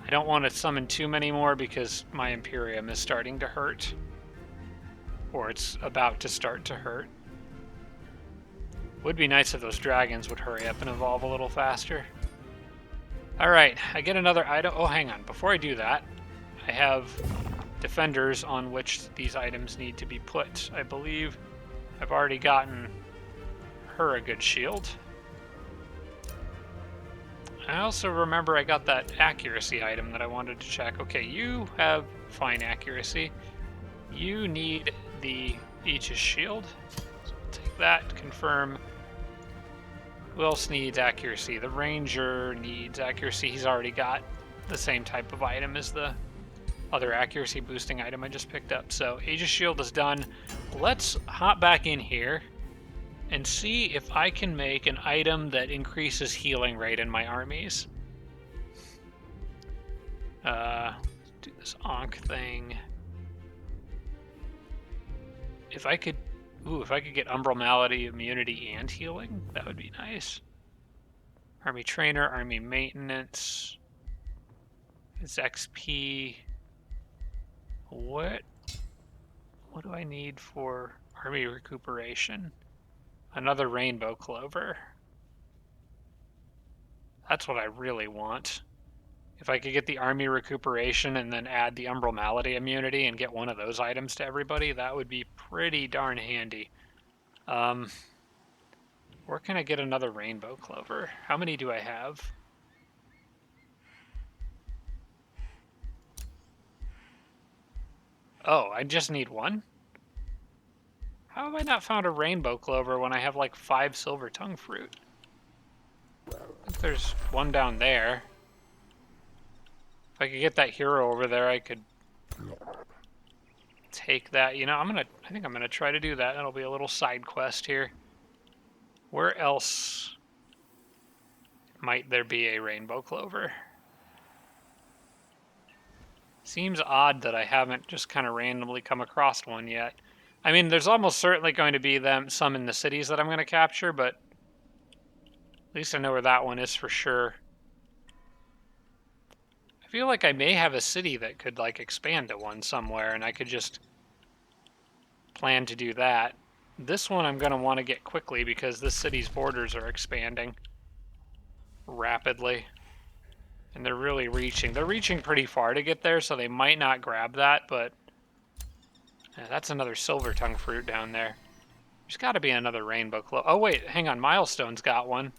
I don't want to summon too many more because my Imperium is starting to hurt. Or it's about to start to hurt. Would be nice if those dragons would hurry up and evolve a little faster. Alright, I get another item. Oh, hang on. Before I do that, I have defenders on which these items need to be put. I believe I've already gotten her a good shield. I also remember I got that accuracy item that I wanted to check. Okay, you have fine accuracy. You need the Aegis shield. So we'll take that, confirm. Who else needs accuracy? The Ranger needs accuracy. He's already got the same type of item as the other accuracy boosting item I just picked up. So Aegis shield is done. Let's hop back in here and see if I can make an item that increases healing rate in my armies. Do this Ankh thing. If I could get Umbral Malady immunity and healing, that would be nice. Army trainer, army maintenance. It's XP. What do I need for army recuperation? Another rainbow clover. That's what I really want. If I could get the army recuperation and then add the Umbral Malady immunity and get one of those items to everybody, that would be pretty darn handy. Where can I get another rainbow clover? How many do I have? Oh, I just need one? How have I not found a rainbow clover when I have like 5 silver tongue fruit? I think there's one down there. If I could get that hero over there, I could take that. You know, I think I'm gonna try to do that. That'll be a little side quest here. Where else might there be a rainbow clover? Seems odd that I haven't just kind of randomly come across one yet. I mean, there's almost certainly going to be some in the cities that I'm going to capture, but at least I know where that one is for sure. I feel like I may have a city that could like expand to one somewhere, and I could just plan to do that. This one I'm going to want to get quickly because this city's borders are expanding rapidly. And they're really reaching. They're reaching pretty far to get there, so they might not grab that, but... Yeah, that's another silver tongue fruit down there. There's got to be another rainbow clover. Oh, wait, hang on. Milestone's got one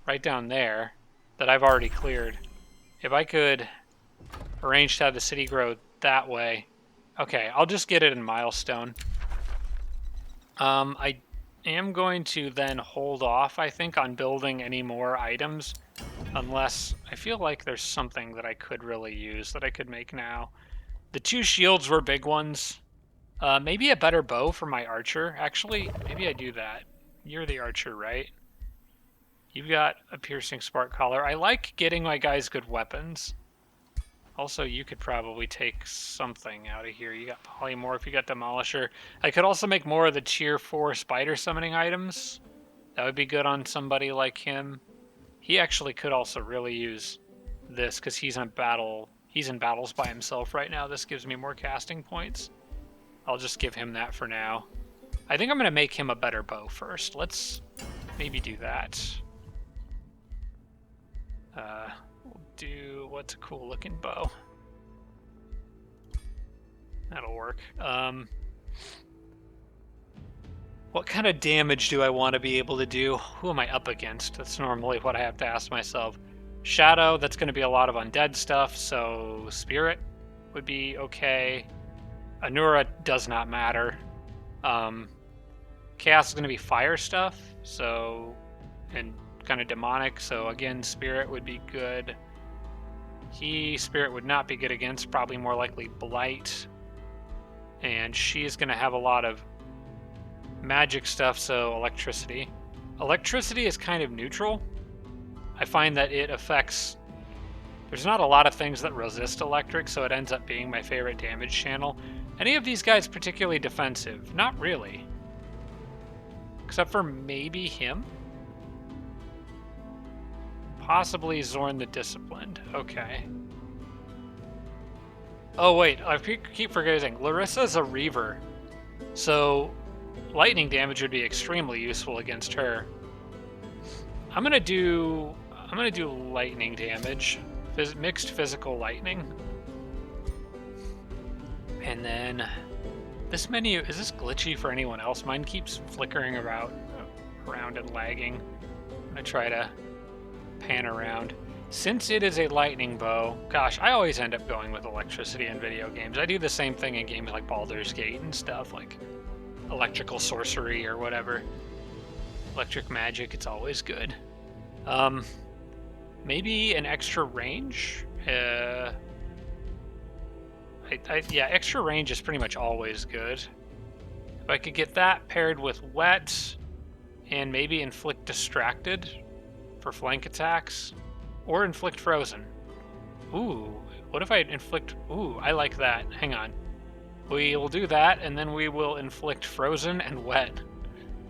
right down there that I've already cleared. If I could arrange to have the city grow that way. Okay, I'll just get it in Milestone. I am going to then hold off, I think, on building any more items. Unless I feel like there's something that I could really use that I could make now. The 2 shields were big ones. Maybe a better bow for my archer. Actually, maybe I do that. You're the archer, right? You've got a piercing spark collar. I like getting my guys good weapons. Also, you could probably take something out of here. You got polymorph, you got demolisher. I could also make more of the tier 4 spider summoning items. That would be good on somebody like him. He actually could also really use this because he's in battle. He's in battles by himself right now. This gives me more casting points. I'll just give him that for now. I think I'm going to make him a better bow first. Let's maybe do that. We'll do, what's a cool looking bow? That'll work. What kind of damage do I want to be able to do? Who am I up against? That's normally what I have to ask myself. Shadow, that's going to be a lot of undead stuff, so Spirit would be okay. Anura does not matter. Chaos is going to be fire stuff, so, and kind of demonic, so again, Spirit would be good. Spirit would not be good against, probably more likely Blight. And she's going to have a lot of magic stuff, so electricity. Electricity is kind of neutral. I find that it affects... There's not a lot of things that resist electric, so it ends up being my favorite damage channel. Any of these guys particularly defensive? Not really. Except for maybe him? Possibly Zorn the Disciplined. Okay. Oh wait, I keep forgetting. Laryssa's a Reaver. So lightning damage would be extremely useful against her. I'm gonna do lightning damage. Mixed physical lightning. And then this menu, is this glitchy for anyone else? Mine keeps flickering around and lagging. I'm gonna try to pan around. Since it is a lightning bow, gosh, I always end up going with electricity in video games. I do the same thing in games like Baldur's Gate and stuff, like electrical sorcery or whatever. Electric magic, it's always good. Maybe an extra range? Yeah, extra range is pretty much always good. If I could get that paired with wet and maybe inflict distracted for flank attacks, or inflict frozen. Ooh, what if I inflict... Ooh, I like that. Hang on. We will do that, and then we will inflict frozen and wet.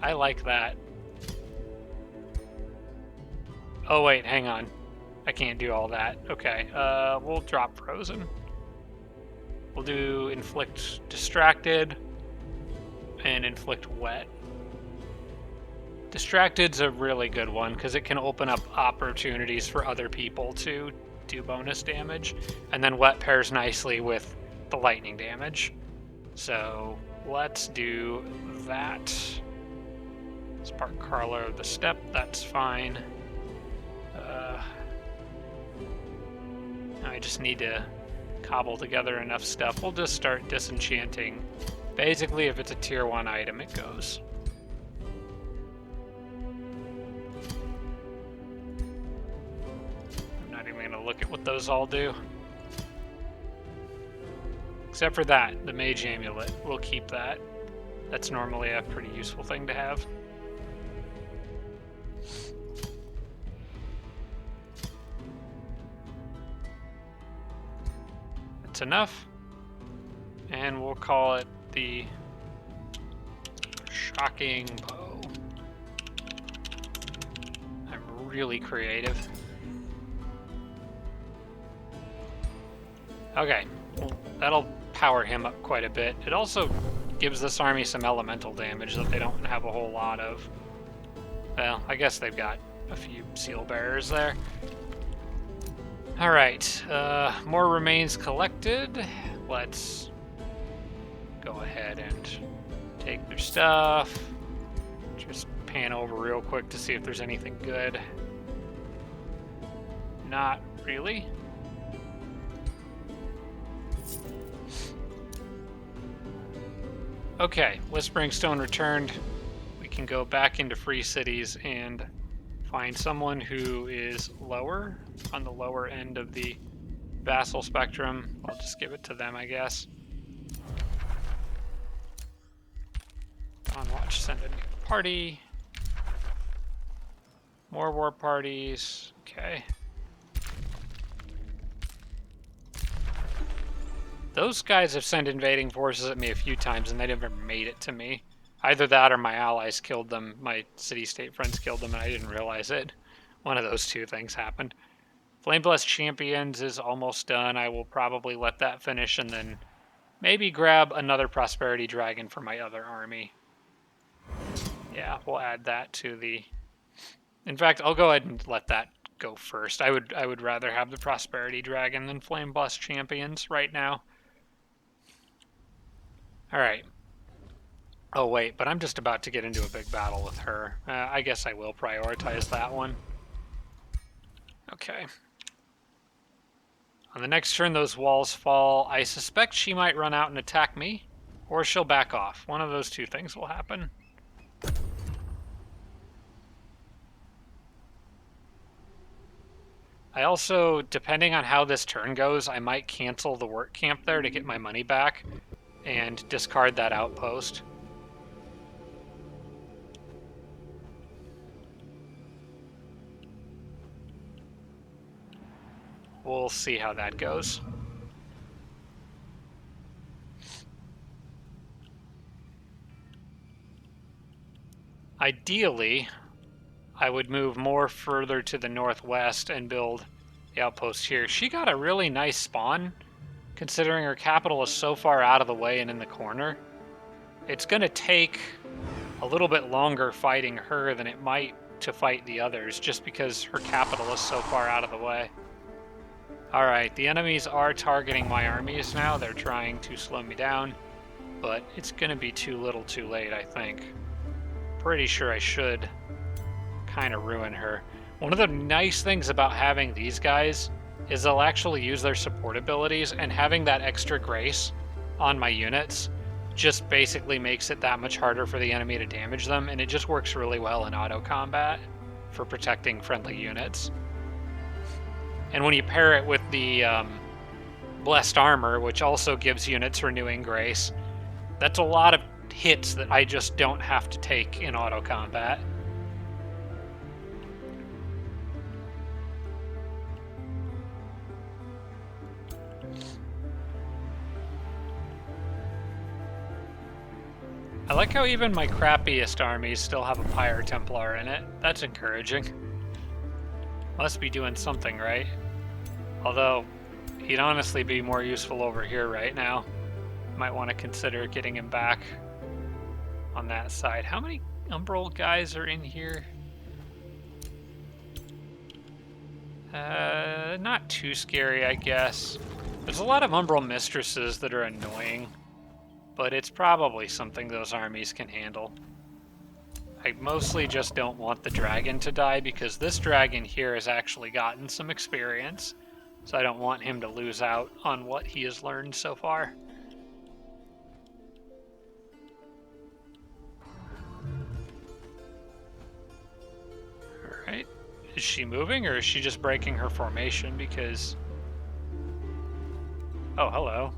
I like that. Oh wait, hang on. I can't do all that. Okay, we'll drop frozen. We'll do inflict distracted and inflict wet. Distracted's a really good one because it can open up opportunities for other people to do bonus damage, and then wet pairs nicely with the lightning damage. So let's do that. Spark Carlo of the Step, that's fine. I just need to cobble together enough stuff. We'll just start disenchanting. Basically, if it's a tier 1 item, it goes. I'm not even going to look at what those all do. Except for that, the Mage Amulet. We'll keep that. That's normally a pretty useful thing to have. That's enough. And we'll call it the Shocking Bow. I'm really creative. Okay, well, that'll power him up quite a bit. It also gives this army some elemental damage that they don't have a whole lot of. Well, I guess they've got a few seal bearers there. All right, more remains collected. Let's go ahead and take their stuff. Just pan over real quick to see if there's anything good. Not really. Okay, Whispering Stone returned. We can go back into Free Cities and find someone who is lower, on the lower end of the vassal spectrum. I'll just give it to them, I guess. On watch, send a new party. More war parties. Okay. Those guys have sent invading forces at me a few times and they never made it to me. Either that or my allies killed them. My city-state friends killed them and I didn't realize it. One of those two things happened. Flame Blessed Champions is almost done. I will probably let that finish and then maybe grab another Prosperity Dragon for my other army. Yeah, we'll add that to the... In fact, I'll go ahead and let that go first. I would rather have the Prosperity Dragon than Flame Blessed Champions right now. Alright. Oh wait, but I'm just about to get into a big battle with her. I guess I will prioritize that one. Okay. On the next turn, those walls fall. I suspect she might run out and attack me, or she'll back off. One of those two things will happen. I also, depending on how this turn goes, I might cancel the work camp there to get my money back and discard that outpost. We'll see how that goes. Ideally, I would move more further to the northwest and build the outpost here. She got a really nice spawn, considering her capital is so far out of the way and in the corner. It's going to take a little bit longer fighting her than it might to fight the others, just because her capital is so far out of the way. Alright, the enemies are targeting my armies now. They're trying to slow me down, but it's going to be too little too late, I think. Pretty sure I should kind of ruin her. One of the nice things about having these guys is they'll actually use their support abilities, and having that extra grace on my units just basically makes it that much harder for the enemy to damage them, and it just works really well in auto combat for protecting friendly units. And when you pair it with the Blessed Armor, which also gives units Renewing Grace, that's a lot of hits that I just don't have to take in auto combat. I like how even my crappiest armies still have a Pyre Templar in it. That's encouraging. Must be doing something right. Although, he'd honestly be more useful over here right now. Might want to consider getting him back on that side. How many Umbral guys are in here? Not too scary, I guess. There's a lot of Umbral Mistresses that are annoying, but it's probably something those armies can handle. I mostly just don't want the dragon to die, because this dragon here has actually gotten some experience, so I don't want him to lose out on what he has learned so far. Alright. Is she moving, or is she just breaking her formation? Because... Oh, hello.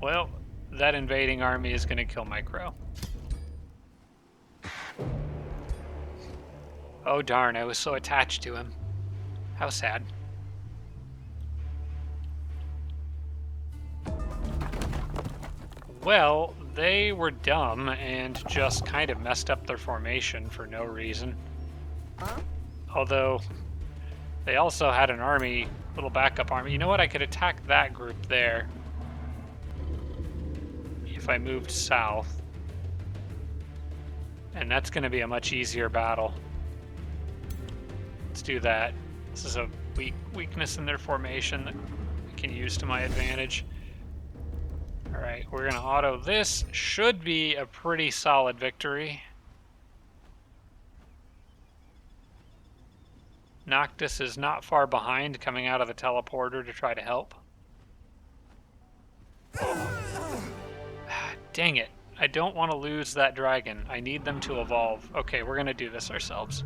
Well, that invading army is going to kill my crow. Oh darn, I was so attached to him. How sad. Well, they were dumb and just kind of messed up their formation for no reason. Although, they also had an army, little backup army. You know what? I could attack that group there if I moved south. And that's going to be a much easier battle. Let's do that. This is a weakness in their formation that I can use to my advantage. All right, we're gonna auto this. Should be a pretty solid victory. Noctis is not far behind, coming out of the teleporter to try to help. Dang it. I don't want to lose that dragon. I need them to evolve. Okay, we're going to do this ourselves.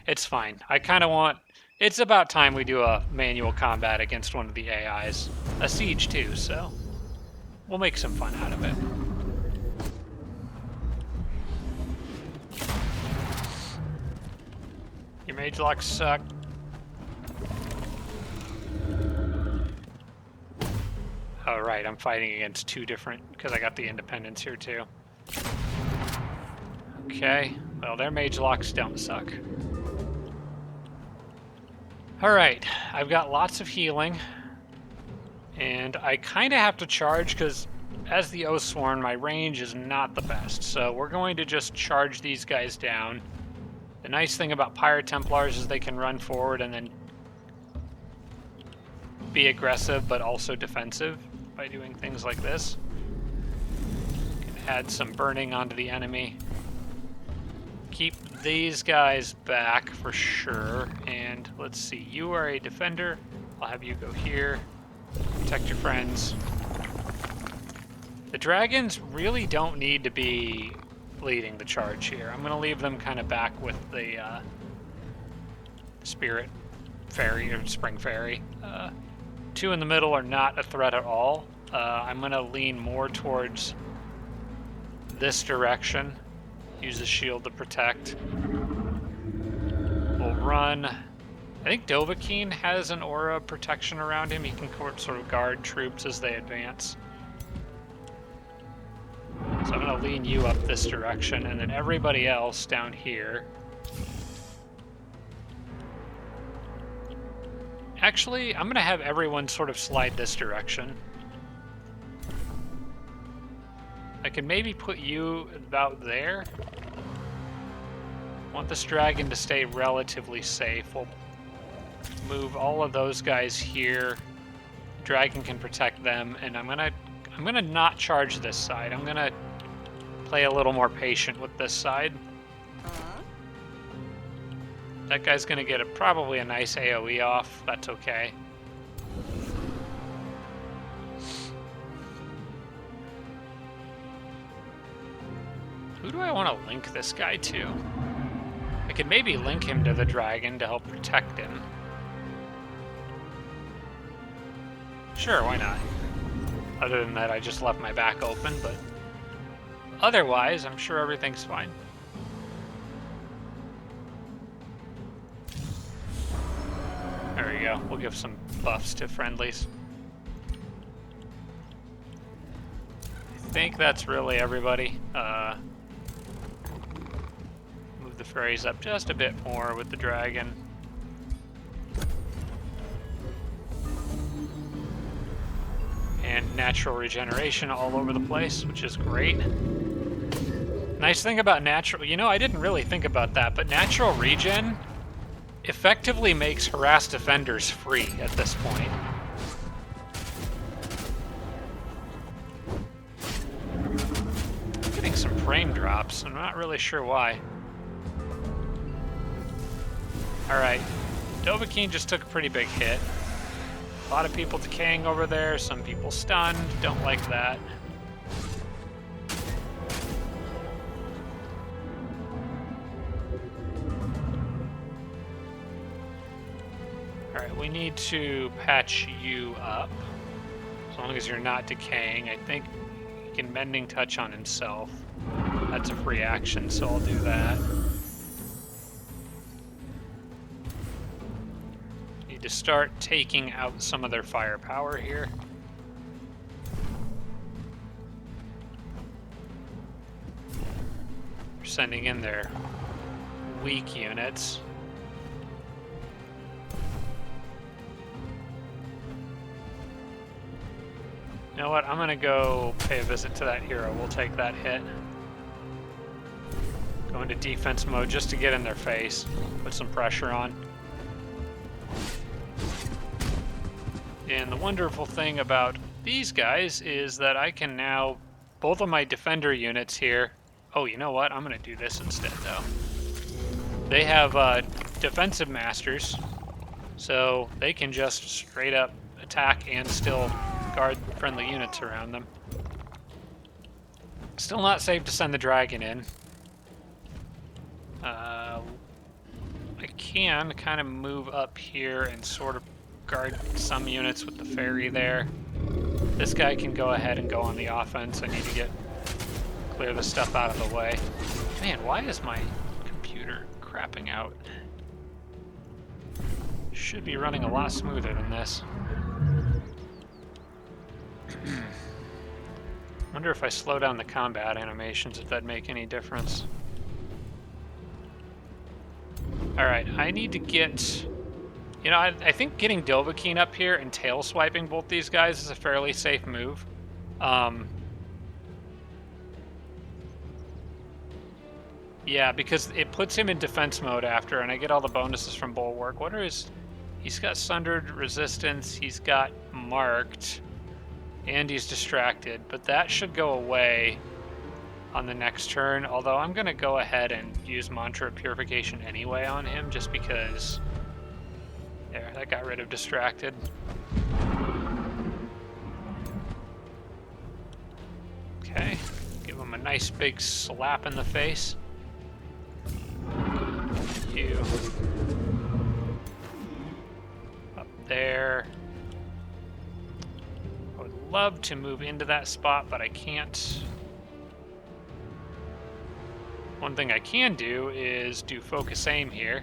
It's fine. I kind of want... It's about time we do a manual combat against one of the AIs. A siege, too, so... We'll make some fun out of it. Your mage locks suck. Oh, right, I'm fighting against two different... Because I got the independents here, too. Okay, well, their mage locks don't suck. Alright, I've got lots of healing. And I kind of have to charge because, as the Oathsworn, my range is not the best. So we're going to just charge these guys down. The nice thing about Pirate Templars is they can run forward and then be aggressive, but also defensive by doing things like this. Can add some burning onto the enemy. Keep these guys back for sure. And let's see, you are a defender. I'll have you go here. Protect your friends. The dragons really don't need to be leading the charge here. I'm going to leave them kind of back with the Spirit Fairy or Spring Fairy. Two in the middle are not a threat at all. I'm going to lean more towards this direction. Use the shield to protect. We'll run. I think Dovahkiin has an aura of protection around him. He can sort of guard troops as they advance. So I'm going to lean you up this direction, and then everybody else down here. Actually, I'm going to have everyone sort of slide this direction. I can maybe put you about there. Want this dragon to stay relatively safe. We'll move all of those guys here. Dragon can protect them, and I'm gonna not charge this side. I'm gonna play a little more patient with this side. That guy's gonna get probably a nice AoE off. That's okay. Who do I want to link this guy to? I could maybe link him to the dragon to help protect him. Sure, why not? Other than that, I just left my back open, but otherwise, I'm sure everything's fine. There we go. We'll give some buffs to friendlies. I think that's really everybody. Move the fairies up just a bit more with the dragon. And natural regeneration all over the place, which is great. Nice thing about natural... You know, I didn't really think about that, but natural regen effectively makes harassed defenders free at this point. I'm getting some frame drops. I'm not really sure why. Alright. Dovahkiin just took a pretty big hit. A lot of people decaying over there, some people stunned. Don't like that. Alright, we need to patch you up. As long as you're not decaying. I think he can Mending Touch on himself. That's a free action, so I'll do that. Need to start taking out some of their firepower here. They're sending in their weak units. You know what? I'm gonna go pay a visit to that hero. We'll take that hit. Go into defense mode just to get in their face. Put some pressure on. And the wonderful thing about these guys is that I can now, both of my defender units here, oh, you know what? I'm going to do this instead, though. They have defensive masters, so they can just straight up attack and still guard friendly units around them. Still not safe to send the dragon in. I can kind of move up here and sort of guard some units with the ferry there. This guy can go ahead and go on the offense. I need to clear the stuff out of the way. Man, why is my computer crapping out? Should be running a lot smoother than this. Wonder if I slow down the combat animations, if that'd make any difference. Alright, I need to get... You know, I think getting Dovahkiin up here and tail swiping both these guys is a fairly safe move. Yeah, because it puts him in defense mode after, and I get all the bonuses from Bulwark. What are his... He's got Sundered Resistance, he's got Marked, and he's Distracted, but that should go away on the next turn, although I'm going to go ahead and use Mantra of Purification anyway on him, just because... There, that got rid of Distracted. Okay, give him a nice big slap in the face. You. Up there. I would love to move into that spot, but I can't. One thing I can do is do focus aim here.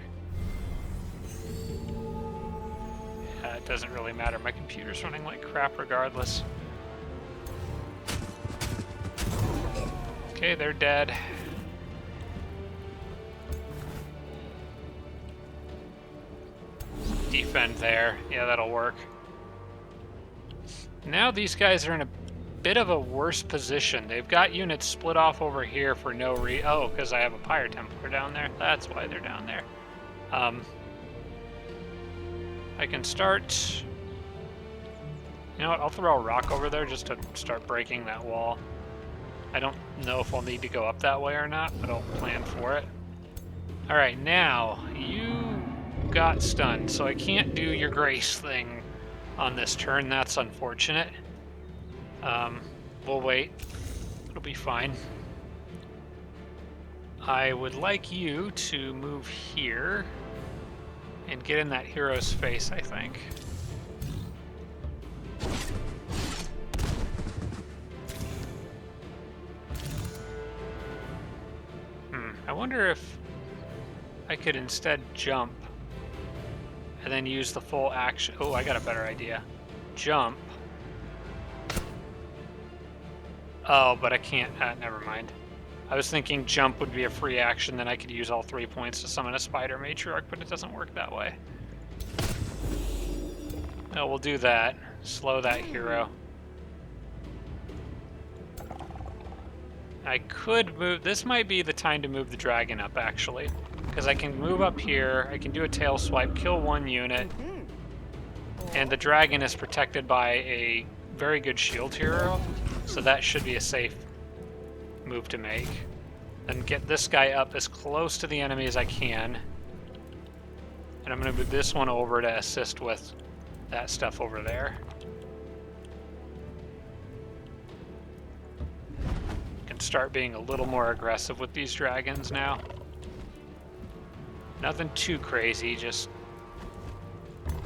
It doesn't really matter. My computer's running like crap regardless. Okay, they're dead. Defend there. Yeah, that'll work. Now these guys are in a bit of a worse position. They've got units split off over here for no oh, because I have a Pyre Templar down there. That's why they're down there. I can start... You know what, I'll throw a rock over there just to start breaking that wall. I don't know if I'll need to go up that way or not, but I'll plan for it. Alright, now, you got stunned, so I can't do your grace thing on this turn. That's unfortunate. We'll wait. It'll be fine. I would like you to move here and get in that hero's face, I think. I wonder if I could instead jump and then use the full action. Oh, I got a better idea. Jump. Oh, but I can't. Never mind. I was thinking jump would be a free action, then I could use all 3 points to summon a Spider Matriarch, but it doesn't work that way. No, we'll do that. Slow that hero. I could move... This might be the time to move the dragon up, actually. Because I can move up here, I can do a tail swipe, kill one unit, and the dragon is protected by a very good shield hero, so that should be a safe move to make. Then get this guy up as close to the enemy as I can. And I'm going to move this one over to assist with that stuff over there. Can start being a little more aggressive with these dragons now. Nothing too crazy, just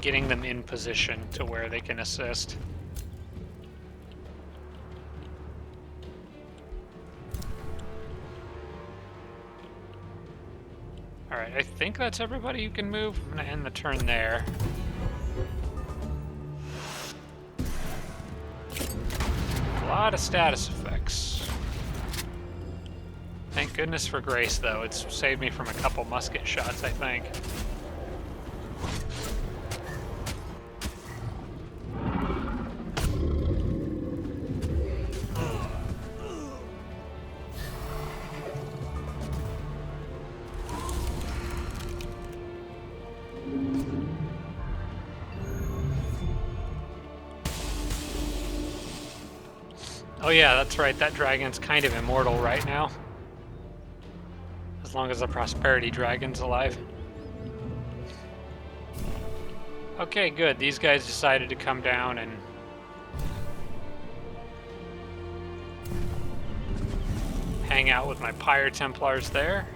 getting them in position to where they can assist. Alright, I think that's everybody you can move. I'm going to end the turn there. A lot of status effects. Thank goodness for Grace, though. It's saved me from a couple musket shots, I think. Oh yeah, that's right. That dragon's kind of immortal right now. As long as the Prosperity Dragon's alive. Okay, good. These guys decided to come down and hang out with my Pyre Templars there.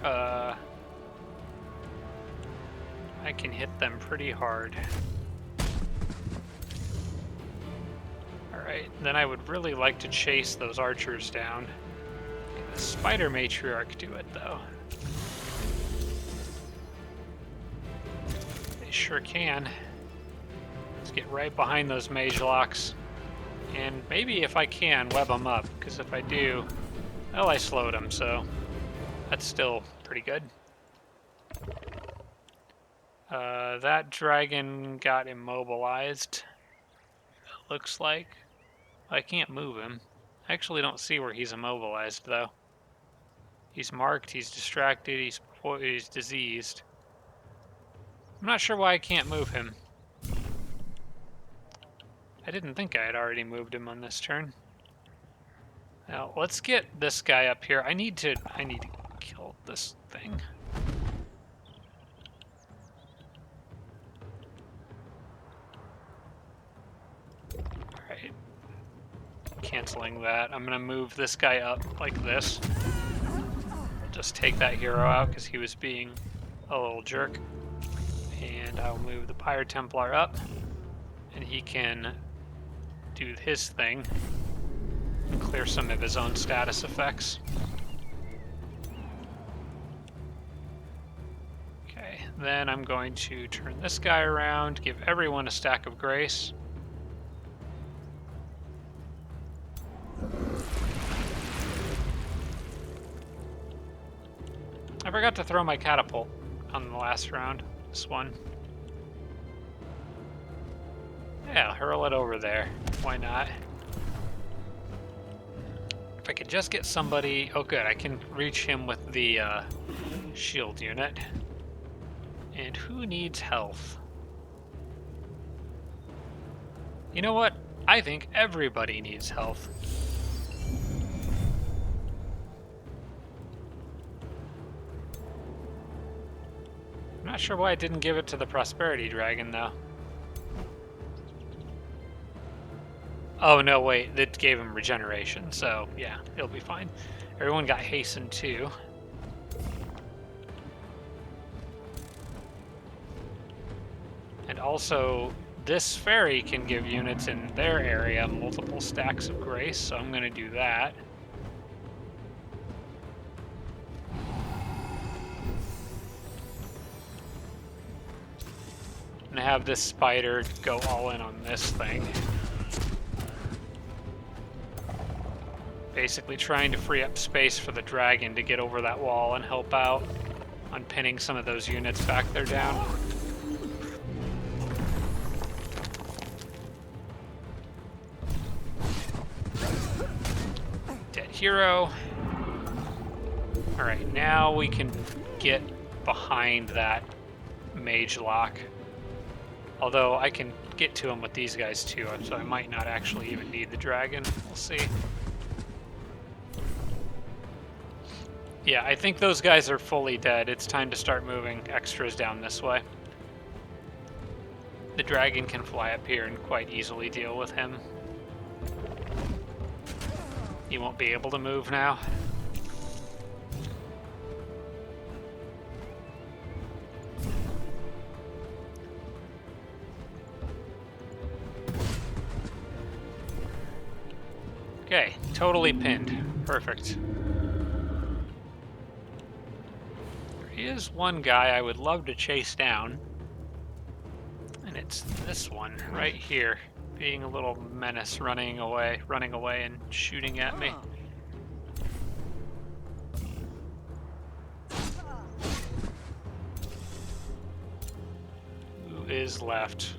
I can hit them pretty hard. Alright, then I would really like to chase those archers down. The Spider Matriarch do it, though. They sure can. Let's get right behind those mage locks. And maybe if I can, web them up, because if I do... Well, I slowed them, so that's still pretty good. That dragon got immobilized, it looks like. I can't move him. I actually don't see where he's immobilized, though. He's marked, he's distracted, he's diseased. I'm not sure why I can't move him. I didn't think I had already moved him on this turn. Now, let's get this guy up here. I need to kill this thing. Alright. Canceling that. I'm gonna move this guy up like this. Just take that hero out because he was being a little jerk. And I'll move the Pyre Templar up. And he can do his thing. Clear some of his own status effects. Okay, then I'm going to turn this guy around, give everyone a stack of grace. I forgot to throw my catapult on the last round, this one. Yeah, hurl it over there. Why not? If I could just get somebody... Oh good, I can reach him with the shield unit. And who needs health? You know what? I think everybody needs health. I'm not sure why I didn't give it to the Prosperity Dragon, though. Oh, no, wait. It gave him regeneration, so yeah, he'll be fine. Everyone got hastened, too. And also, this fairy can give units in their area multiple stacks of grace, so I'm going to do that. I'm going to have this spider go all in on this thing. Basically trying to free up space for the dragon to get over that wall and help out on pinning some of those units back there down. Dead hero. Alright, now we can get behind that mage lock. Although I can get to him with these guys too, so I might not actually even need the dragon. We'll see. Yeah, I think those guys are fully dead. It's time to start moving extras down this way. The dragon can fly up here and quite easily deal with him. He won't be able to move now. Okay, totally pinned. Perfect. There is one guy I would love to chase down, and it's this one right here, being a little menace, running away and shooting at me. Who is left?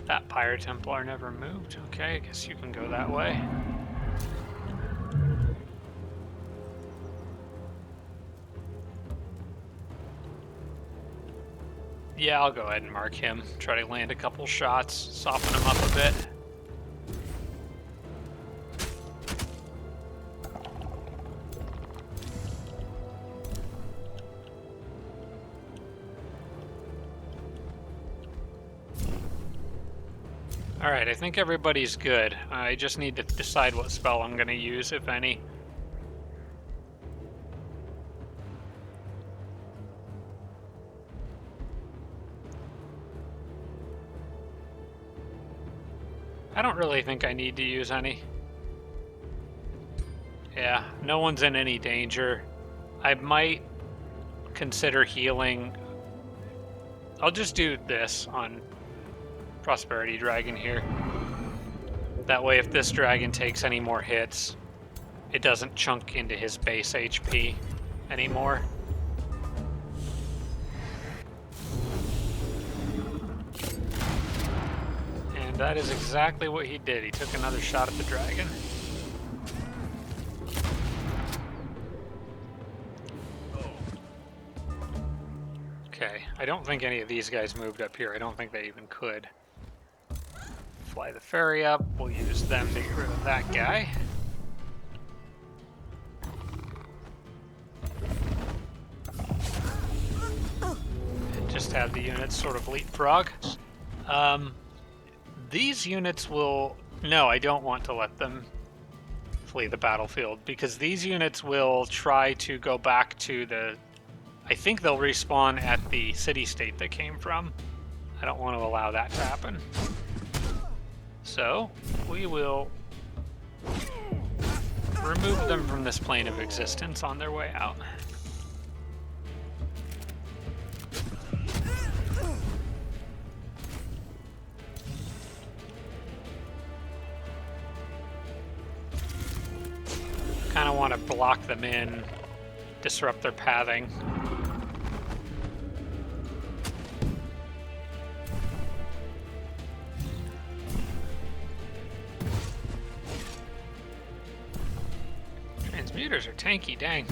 That Pyre Templar never moved. Okay, I guess you can go that way. Yeah, I'll go ahead and mark him. Try to land a couple shots, soften him up a bit. Alright, I think everybody's good. I just need to decide what spell I'm going to use, if any. I don't really think I need to use any. Yeah, no one's in any danger. I might consider healing. I'll just do this on Prosperity Dragon here. That way, if this dragon takes any more hits, it doesn't chunk into his base HP anymore. And that is exactly what he did. He took another shot at the dragon. Okay, I don't think any of these guys moved up here. I don't think they even could. Fly the ferry up. We'll use them to get rid of that guy. And just have the units sort of leapfrog. These units will... No, I don't want to let them flee the battlefield, because these units will try to go back to the... I think they'll respawn at the city-state they came from. I don't want to allow that to happen. So, we will remove them from this plane of existence on their way out. Kind of want to block them in, disrupt their pathing. Transmuters are tanky, dang.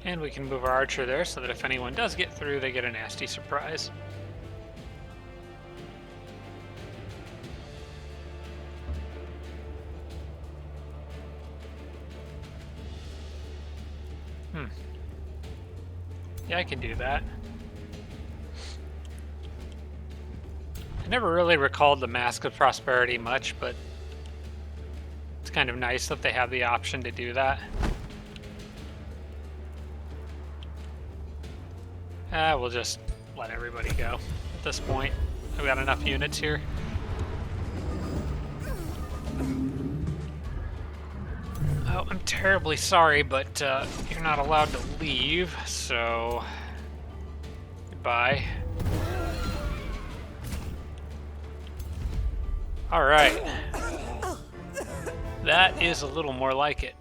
And we can move our archer there so that if anyone does get through, they get a nasty surprise. Yeah, I can do that. I never really recalled the Mask of Prosperity much, but it's kind of nice that they have the option to do that. We'll just let everybody go at this point. I've got enough units here. Oh, I'm terribly sorry, but you're not allowed to leave, so goodbye. All right. That is a little more like it.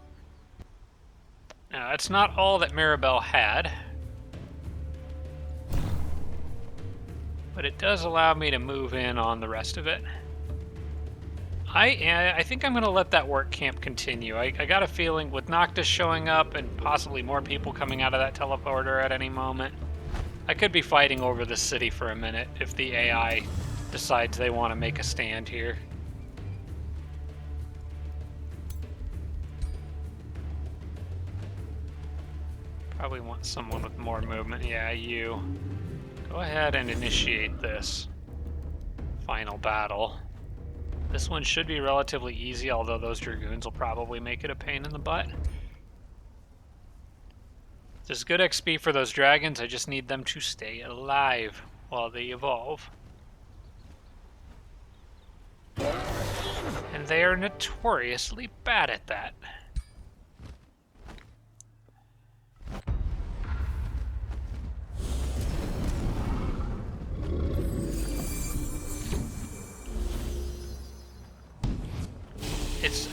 Now, that's not all that Maribel had, but it does allow me to move in on the rest of it. I think I'm going to let that work camp continue. I got a feeling with Noctis showing up and possibly more people coming out of that teleporter at any moment, I could be fighting over the city for a minute if the AI decides they want to make a stand here. Probably want someone with more movement. Yeah, you. Go ahead and initiate this final battle. This one should be relatively easy, although those Dragoons will probably make it a pain in the butt. There's good XP for those dragons, I just need them to stay alive while they evolve. And they are notoriously bad at that.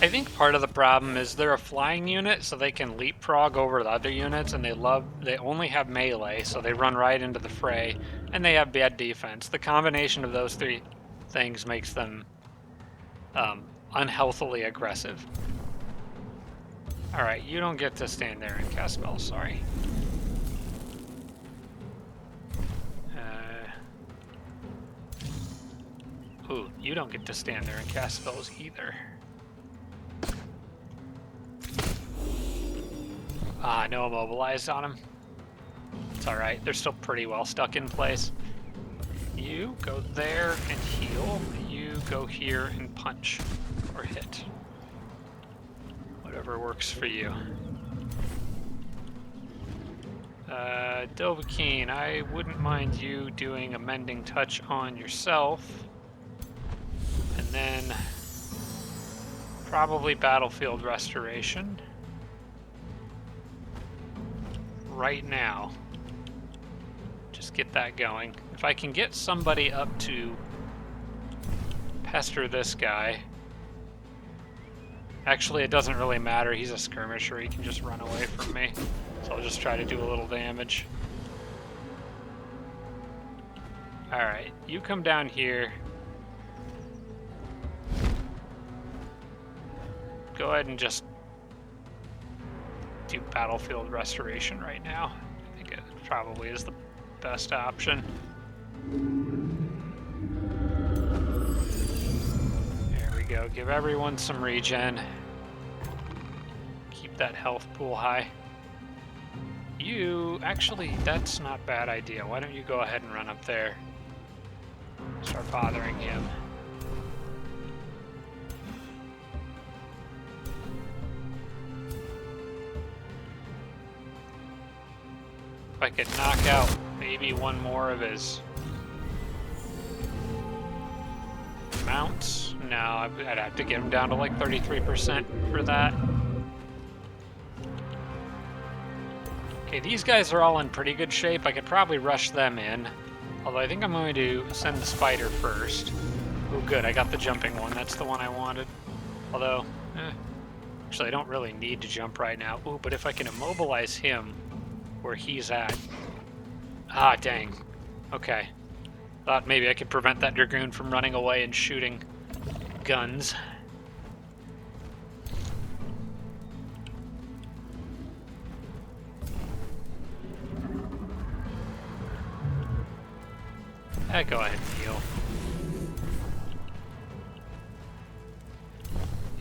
I think part of the problem is they're a flying unit, so they can leapfrog over the other units, and they only have melee, so they run right into the fray, and they have bad defense. The combination of those three things makes them unhealthily aggressive. Alright, you don't get to stand there and cast spells, sorry. Ooh, you don't get to stand there and cast spells either. Ah, no immobilized on him. It's alright, they're still pretty well stuck in place. You go there and heal. You go here and punch. Or hit. Whatever works for you. Dovahkiin, I wouldn't mind you doing a mending touch on yourself. And then probably battlefield restoration. Right now. Just get that going. If I can get somebody up to pester this guy. Actually, it doesn't really matter. He's a skirmisher. He can just run away from me. So I'll just try to do a little damage. Alright, you come down here. Go ahead and just do battlefield restoration right now. I think it probably is the best option. There we go. Give everyone some regen. Keep that health pool high. You, actually, that's not a bad idea. Why don't you go ahead and run up there? Start bothering him. If I could knock out maybe one more of his mounts. No, I'd have to get him down to like 33% for that. Okay, these guys are all in pretty good shape. I could probably rush them in. Although I think I'm going to send the spider first. Oh good, I got the jumping one. That's the one I wanted. Although, actually I don't really need to jump right now. Ooh, but if I can immobilize him where he's at. Ah, dang. Okay. Thought maybe I could prevent that Dragoon from running away and shooting guns. Go ahead and heal.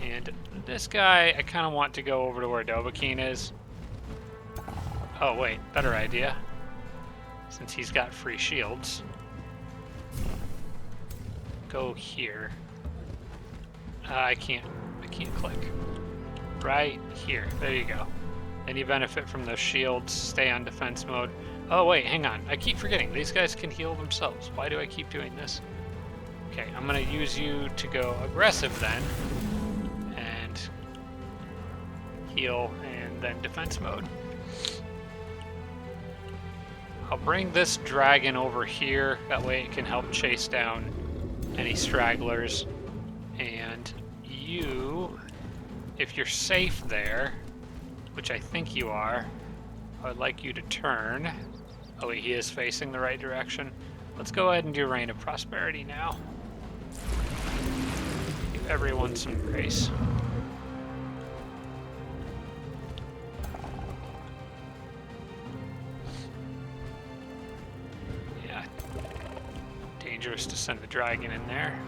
And this guy, I kind of want to go over to where Dovahkiin is. Oh wait, better idea. Since he's got free shields. Go here. I can't click. Right here, there you go. Any benefit from those shields, stay on defense mode. Oh wait, hang on, I keep forgetting, these guys can heal themselves. Why do I keep doing this? Okay, I'm gonna use you to go aggressive then. And heal, and then defense mode. I'll bring this dragon over here, that way it can help chase down any stragglers. And you, if you're safe there, which I think you are, I would like you to turn. Oh wait, he is facing the right direction. Let's go ahead and do Reign of Prosperity now. Give everyone some grace. Yeah. Dangerous to send the dragon in there.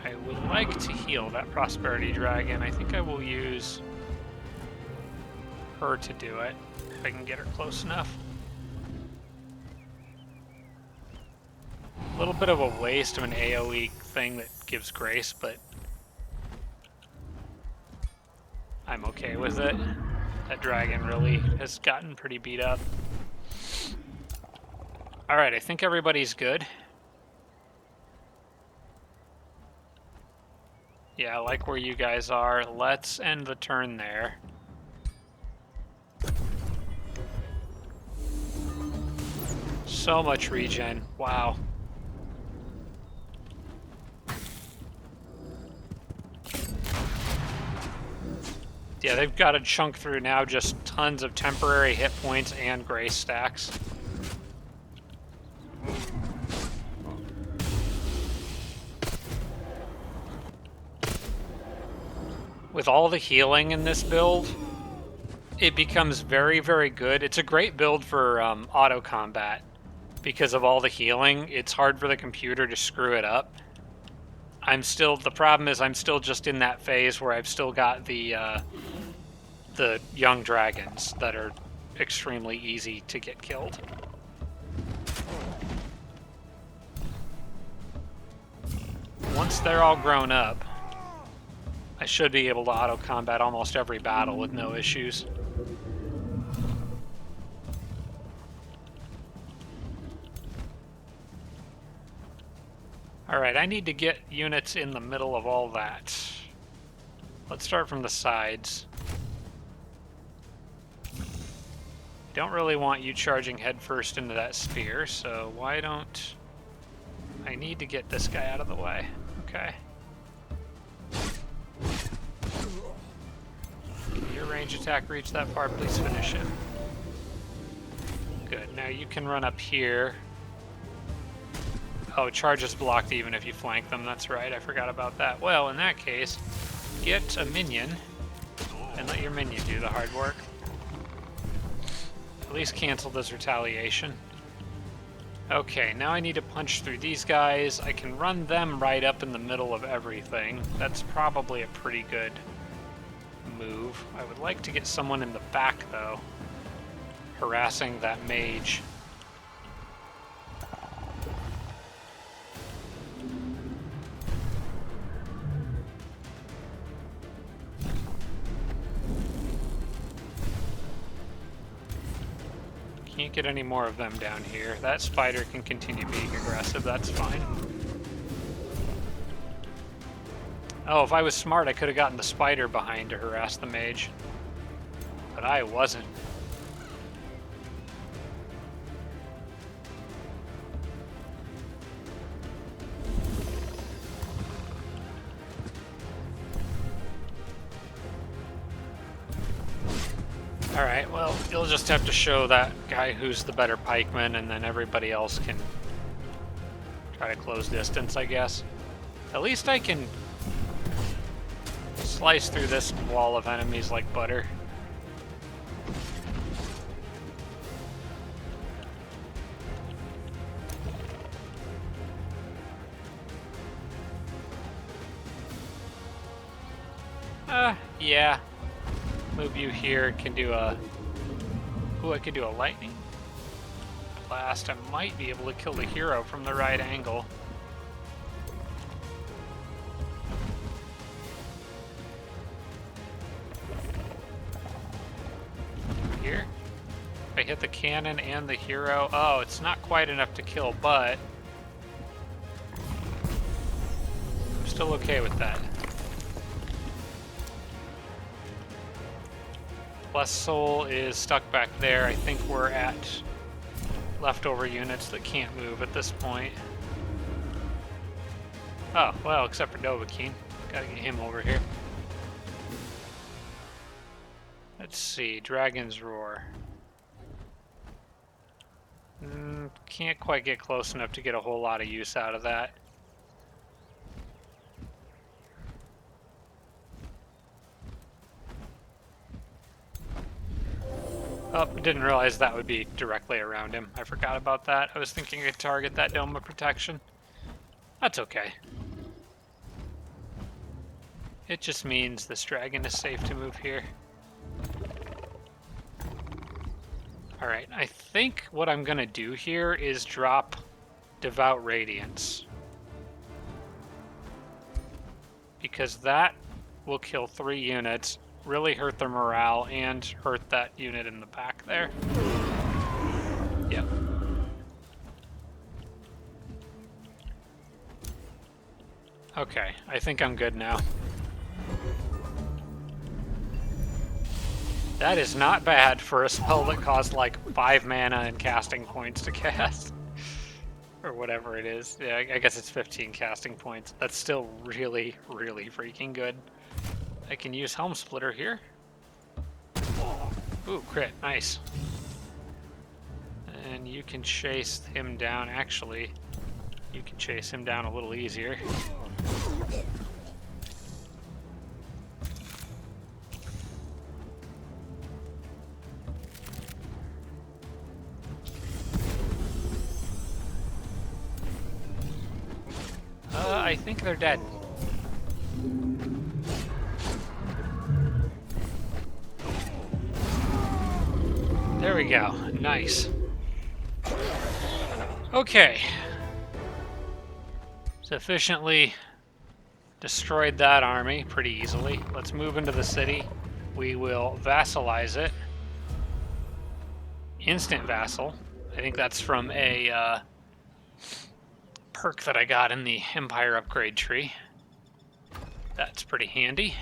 I would like to heal that Prosperity Dragon. I think I will use her to do it, if I can get her close enough. A little bit of a waste of an AoE thing that gives grace, but I'm okay with it. That dragon really has gotten pretty beat up. Alright, I think everybody's good. Yeah, I like where you guys are. Let's end the turn there. So much regen. Wow. Yeah, they've got to chunk through now just tons of temporary hit points and grace stacks. With all the healing in this build, it becomes very, very good. It's a great build for auto combat. Because of all the healing, it's hard for the computer to screw it up. The problem is I'm still just in that phase where I've still got the the young dragons that are extremely easy to get killed. Once they're all grown up, I should be able to auto-combat almost every battle with no issues. Alright, I need to get units in the middle of all that. Let's start from the sides. Don't really want you charging headfirst into that sphere, so why don't... I need to get this guy out of the way. Okay. Can your range attack reach that far? Please finish it. Good. Now you can run up here. Oh, charge is blocked even if you flank them. That's right. I forgot about that. Well, in that case, get a minion and let your minion do the hard work. At least cancel this retaliation. Okay, now I need to punch through these guys. I can run them right up in the middle of everything. That's probably a pretty good move. I would like to get someone in the back, though, harassing that mage. Can't get any more of them down here. That spider can continue being aggressive, that's fine. Oh, if I was smart, I could have gotten the spider behind to harass the mage. But I wasn't. Alright, well, you'll just have to show that guy who's the better pikeman, and then everybody else can try to close distance, I guess. At least I can slice through this wall of enemies like butter. Yeah. Move you here, can do a... Ooh, I could do a lightning blast. I might be able to kill the hero from the right angle. Here. If I hit the cannon and the hero... Oh, it's not quite enough to kill, but... I'm still okay with that. Blessed Soul is stuck back there. I think we're at leftover units that can't move at this point. Oh, well, except for Dovahkiin. Gotta get him over here. Let's see, Dragon's Roar. Can't quite get close enough to get a whole lot of use out of that. Oh, didn't realize that would be directly around him. I forgot about that. I was thinking I could target that dome of protection. That's okay. It just means this dragon is safe to move here. Alright, I think what I'm gonna do here is drop Devout Radiance. Because that will kill 3 units, really hurt their morale, and hurt that unit in the back there. Yep. Okay, I think I'm good now. That is not bad for a spell that costs like 5 mana and casting points to cast. Or whatever it is. Yeah, I guess it's 15 casting points. That's still really, really freaking good. I can use Helm Splitter here. Ooh, crit, nice. And you can chase him down. Actually, you can chase him down a little easier. I think they're dead. There we go. Nice. Okay. Sufficiently destroyed that army pretty easily. Let's move into the city. We will vassalize it. Instant vassal. I think that's from a perk that I got in the Empire upgrade tree. That's pretty handy.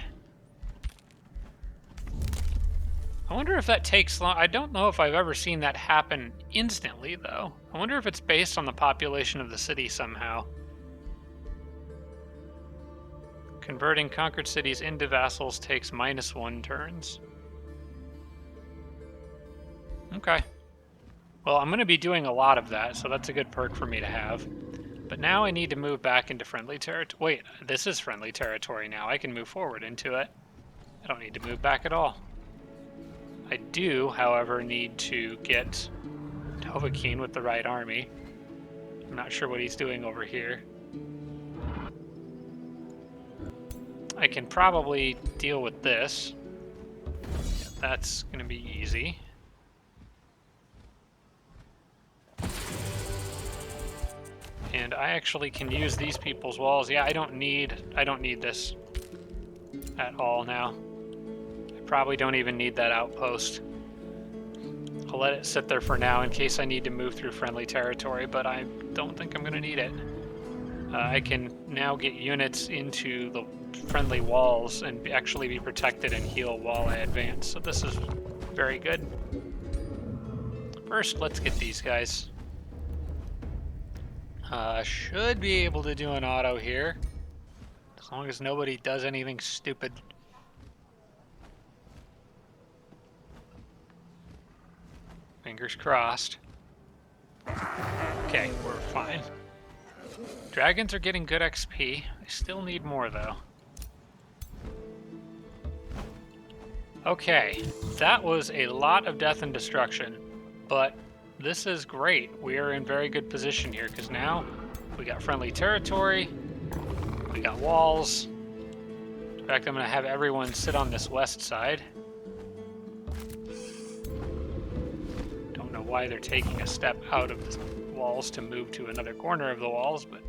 I wonder if that takes long. I don't know if I've ever seen that happen instantly, though. I wonder if it's based on the population of the city somehow. Converting conquered cities into vassals takes -1 turns. Okay. Well, I'm going to be doing a lot of that, so that's a good perk for me to have. But now I need to move back into friendly territory. Wait, this is friendly territory now. I can move forward into it. I don't need to move back at all. I do, however, need to get Dovahkiin with the right army. I'm not sure what he's doing over here. I can probably deal with this. That's going to be easy. And I actually can use these people's walls. Yeah, I don't need this at all now. I probably don't even need that outpost. I'll let it sit there for now in case I need to move through friendly territory, but I don't think I'm going to need it. I can now get units into the friendly walls and actually be protected and heal while I advance, so this is very good. First, let's get these guys. Should be able to do an auto here, as long as nobody does anything stupid. Fingers crossed. Okay, we're fine. Dragons are getting good XP. I still need more, though. Okay, that was a lot of death and destruction, but this is great. We are in very good position here, because now we got friendly territory, we got walls. In fact, I'm going to have everyone sit on this west side. Don't know why they're taking a step out of the walls to move to another corner of the walls, but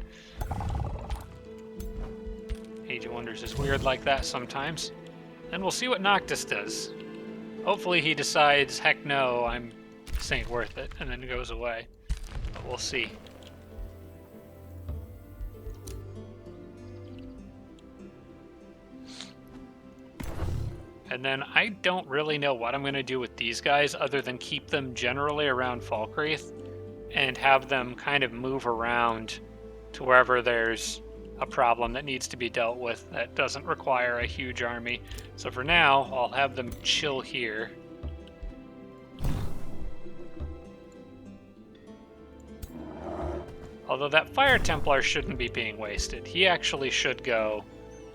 Age of Wonders is weird like that sometimes. And we'll see what Noctis does. Hopefully he decides, heck no, this ain't worth it, and then goes away. But we'll see. And then I don't really know what I'm going to do with these guys other than keep them generally around Falkreath and have them kind of move around to wherever there's a problem that needs to be dealt with that doesn't require a huge army. So for now, I'll have them chill here. Although that Fire Templar shouldn't be being wasted. He actually should go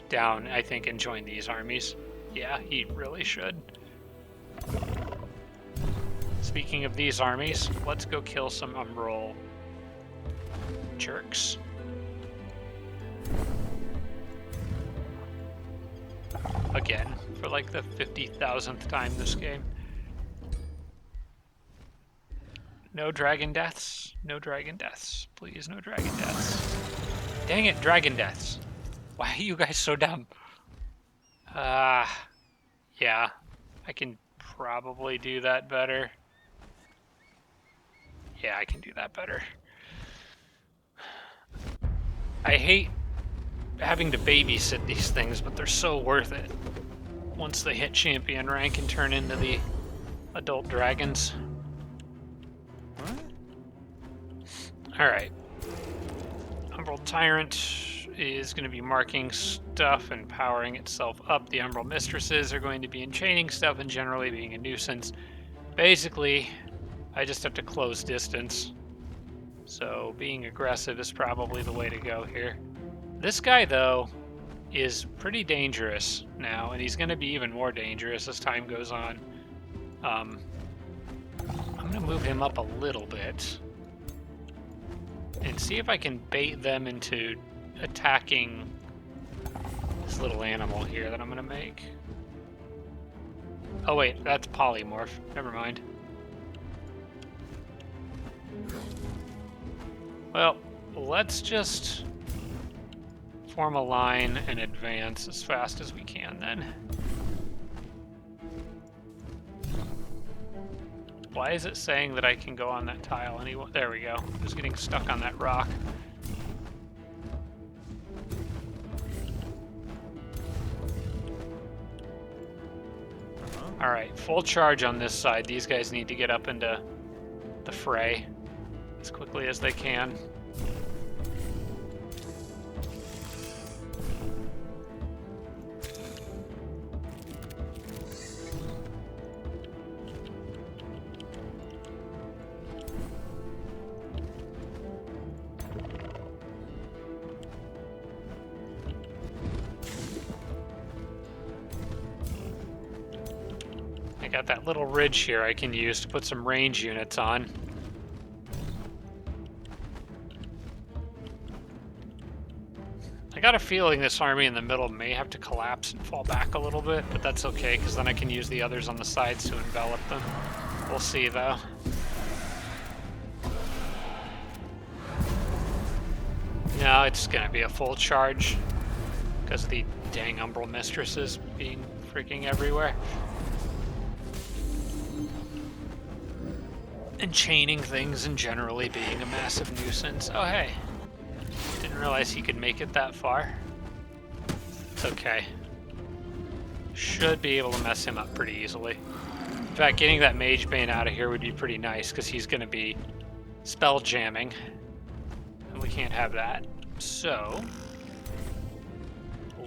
down, I think, and join these armies. Yeah, he really should. Speaking of these armies, let's go kill some Umbral jerks. Again, for like the 50,000th time this game. No dragon deaths. No dragon deaths. Please, no dragon deaths. Dang it, dragon deaths. Why are you guys so dumb? Yeah. I can probably do that better. Yeah, I can do that better. I hate having to babysit these things, but they're so worth it once they hit champion rank and turn into the adult dragons. Alright. Umbral Tyrant is going to be marking stuff and powering itself up. The Umbral Mistresses are going to be enchaining stuff and generally being a nuisance. Basically, I just have to close distance. So being aggressive is probably the way to go here. This guy, though, is pretty dangerous now, and he's going to be even more dangerous as time goes on. I'm going to move him up a little bit and see if I can bait them into attacking this little animal here that I'm going to make. Oh wait, that's polymorph. Never mind. Well, let's just form a line and advance as fast as we can then. Why is it saying that I can go on that tile anyway? There we go. I was getting stuck on that rock. Alright, full charge on this side. These guys need to get up into the fray as quickly as they can. I got that little ridge here I can use to put some range units on. I got a feeling this army in the middle may have to collapse and fall back a little bit, but that's okay, because then I can use the others on the sides to envelop them. We'll see, though. No, it's gonna be a full charge, because of the dang Umbral Mistresses being freaking everywhere. And chaining things and generally being a massive nuisance. Oh, hey. Didn't realize he could make it that far. It's okay. Should be able to mess him up pretty easily. In fact, getting that Mage Bane out of here would be pretty nice, because he's going to be spell jamming. And we can't have that. So,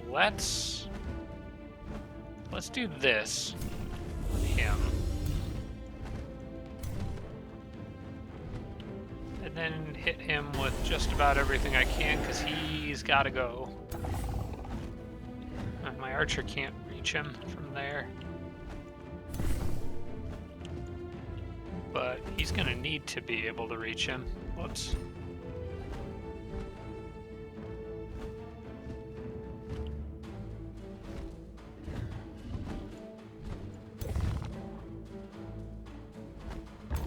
let's do this with him. And then hit him with just about everything I can, because he's got to go. My archer can't reach him from there. But he's going to need to be able to reach him. Whoops.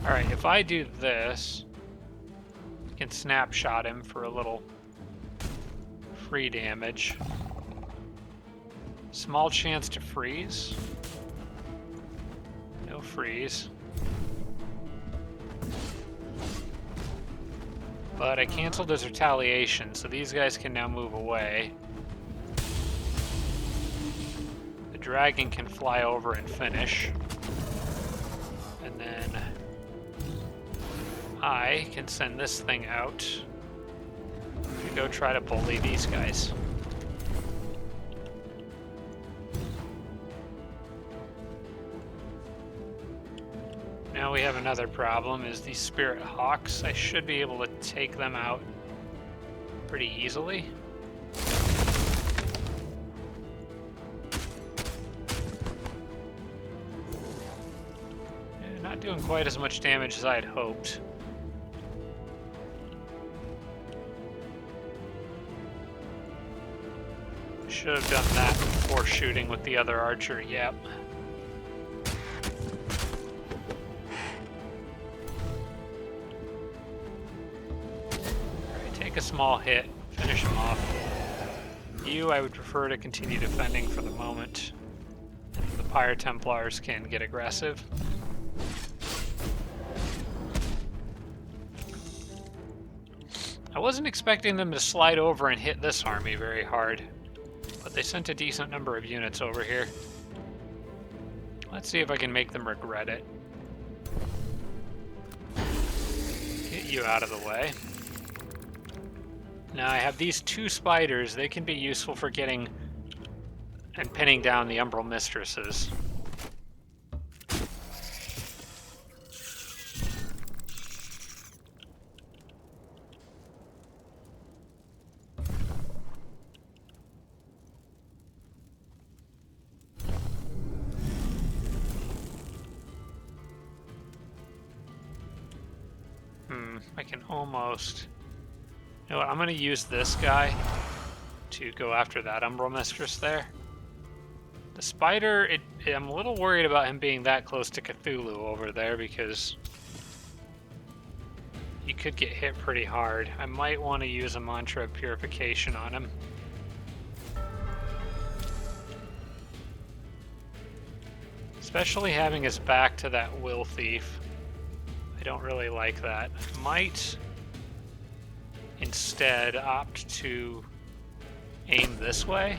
Alright, if I do this, I can snapshot him for a little free damage. Small chance to freeze. No freeze. But I canceled his retaliation, so these guys can now move away. The dragon can fly over and finish. And then I can send this thing out to go try to bully these guys. Now we have another problem, is these Spirit Hawks. I should be able to take them out pretty easily. Not doing quite as much damage as I had hoped. Should have done that before shooting with the other archer, yep. Alright, take a small hit, finish him off. You, I would prefer to continue defending for the moment. And the Pyre Templars can get aggressive. I wasn't expecting them to slide over and hit this army very hard. But they sent a decent number of units over here. Let's see if I can make them regret it. Get you out of the way. Now I have these two spiders. They can be useful for getting and pinning down the Umbral Mistresses. I can almost... You know what, I'm going to use this guy to go after that Umbral Mistress there. The spider, I'm a little worried about him being that close to Cthulhu over there, because he could get hit pretty hard. I might want to use a mantra of purification on him. Especially having his back to that will thief. I don't really like that. Might instead opt to aim this way.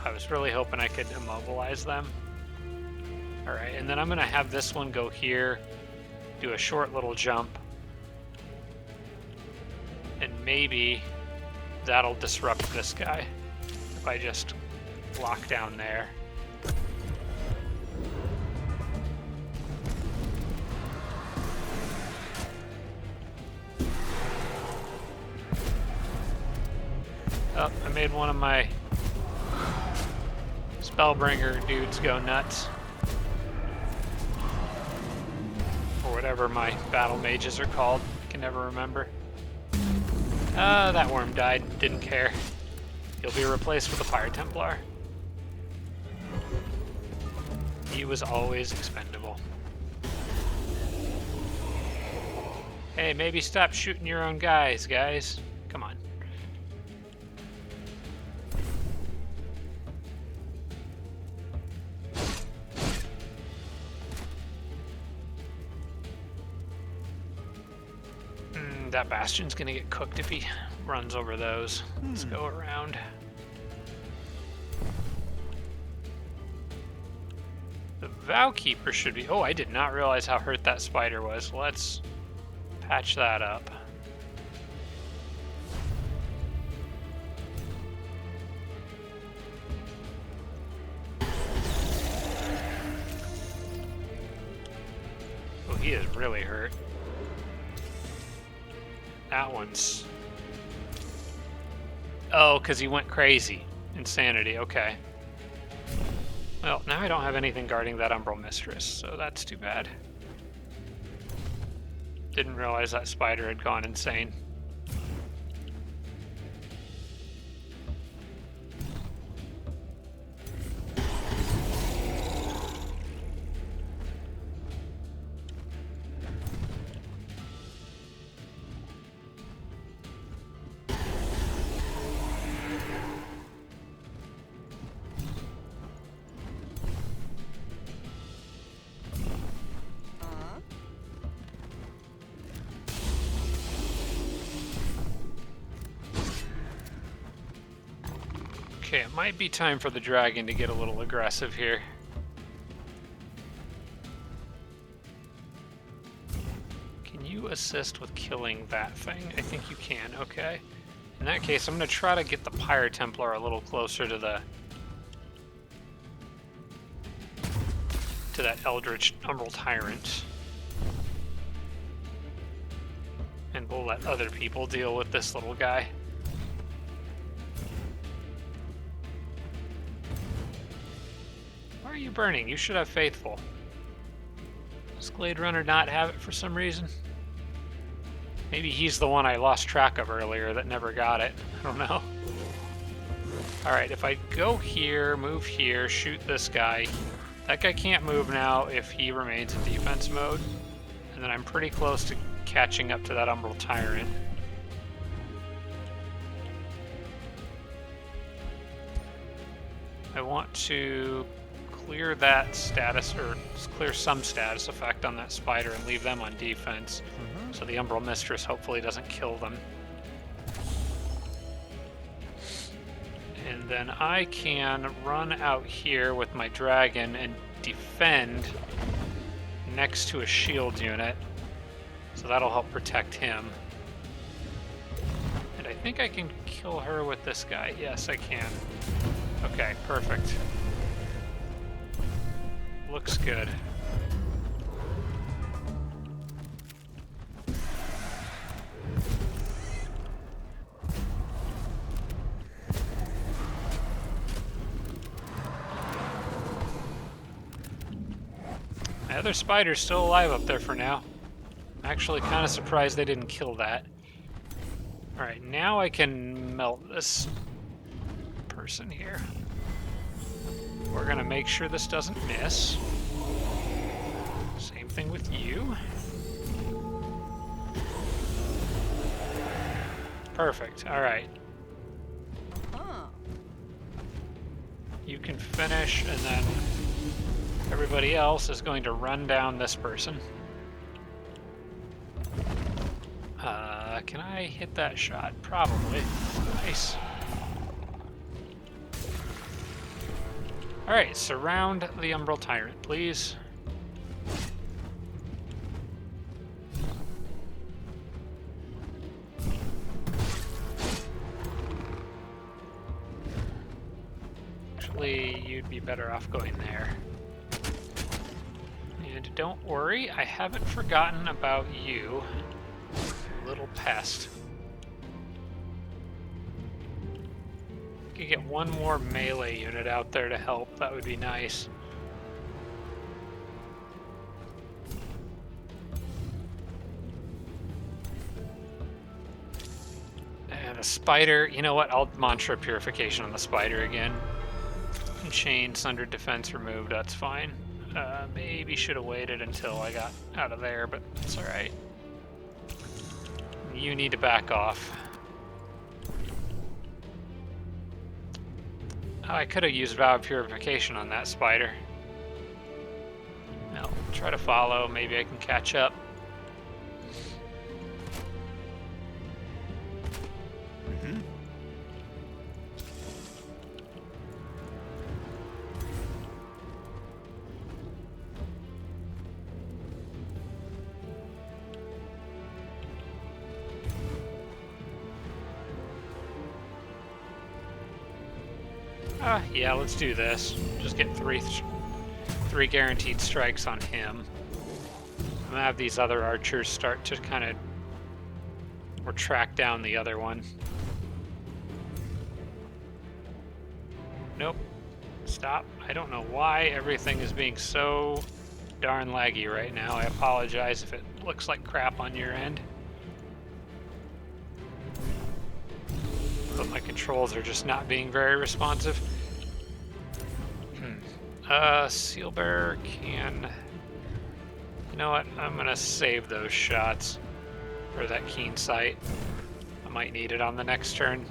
I was really hoping I could immobilize them. Alright, and then I'm going to have this one go here, do a short little jump, and maybe that'll disrupt this guy if I just lock down there. Oh, I made one of my Spellbringer dudes go nuts. Or whatever my battle mages are called. I can never remember. That worm died. Didn't care. He'll be replaced with a Fire Templar. He was always expendable. Hey, maybe stop shooting your own guys. Come on. That Bastion's gonna get cooked if he runs over those. Let's go around. The Vowkeeper should be... Oh, I did not realize how hurt that spider was. Let's patch that up. Oh, he is really hurt. That one's... Oh, because he went crazy. Insanity, okay. Well, now I don't have anything guarding that Umbral Mistress, so that's too bad. Didn't realize that spider had gone insane. Okay, it might be time for the dragon to get a little aggressive here. Can you assist with killing that thing? I think you can, okay. In that case, I'm going to try to get the Pyre Templar a little closer to that Eldritch Umbral Tyrant. And we'll let other people deal with this little guy. Why are you burning? You should have Faithful. Does Glade Runner not have it for some reason? Maybe he's the one I lost track of earlier that never got it. I don't know. Alright, if I go here, move here, shoot this guy. That guy can't move now if he remains in defense mode. And then I'm pretty close to catching up to that Umbral Tyrant. I want to clear that status, or clear some status effect on that spider and leave them on defense. So the Umbral Mistress hopefully doesn't kill them. And then I can run out here with my dragon and defend next to a shield unit. So that'll help protect him. And I think I can kill her with this guy. Yes, I can. Okay, perfect. Looks good. My other spider's still alive up there for now. I'm actually kind of surprised they didn't kill that. Alright, now I can melt this person here. We're gonna make sure this doesn't miss. Same thing with you. Perfect. All right. You can finish, and then everybody else is going to run down this person. Can I hit that shot? Probably. Nice. Alright, surround the Umbral Tyrant, please. Actually, you'd be better off going there. And don't worry, I haven't forgotten about you, little pest. Could get one more melee unit out there to help, that would be nice. And a spider, you know what, I'll mantra purification on the spider again. And chains under defense removed, that's fine. Maybe should have waited until I got out of there, but it's alright. You need to back off. Oh, I could have used Vow of Purification on that spider. No, try to follow. Maybe I can catch up. Yeah, let's do this. Just get three guaranteed strikes on him. I'm gonna have these other archers start to kind of or track down the other one. Nope. Stop. I don't know why everything is being so darn laggy right now. I apologize if it looks like crap on your end. But my controls are just not being very responsive. Sealbearer can... You know what? I'm gonna save those shots for that keen sight. I might need it on the next turn.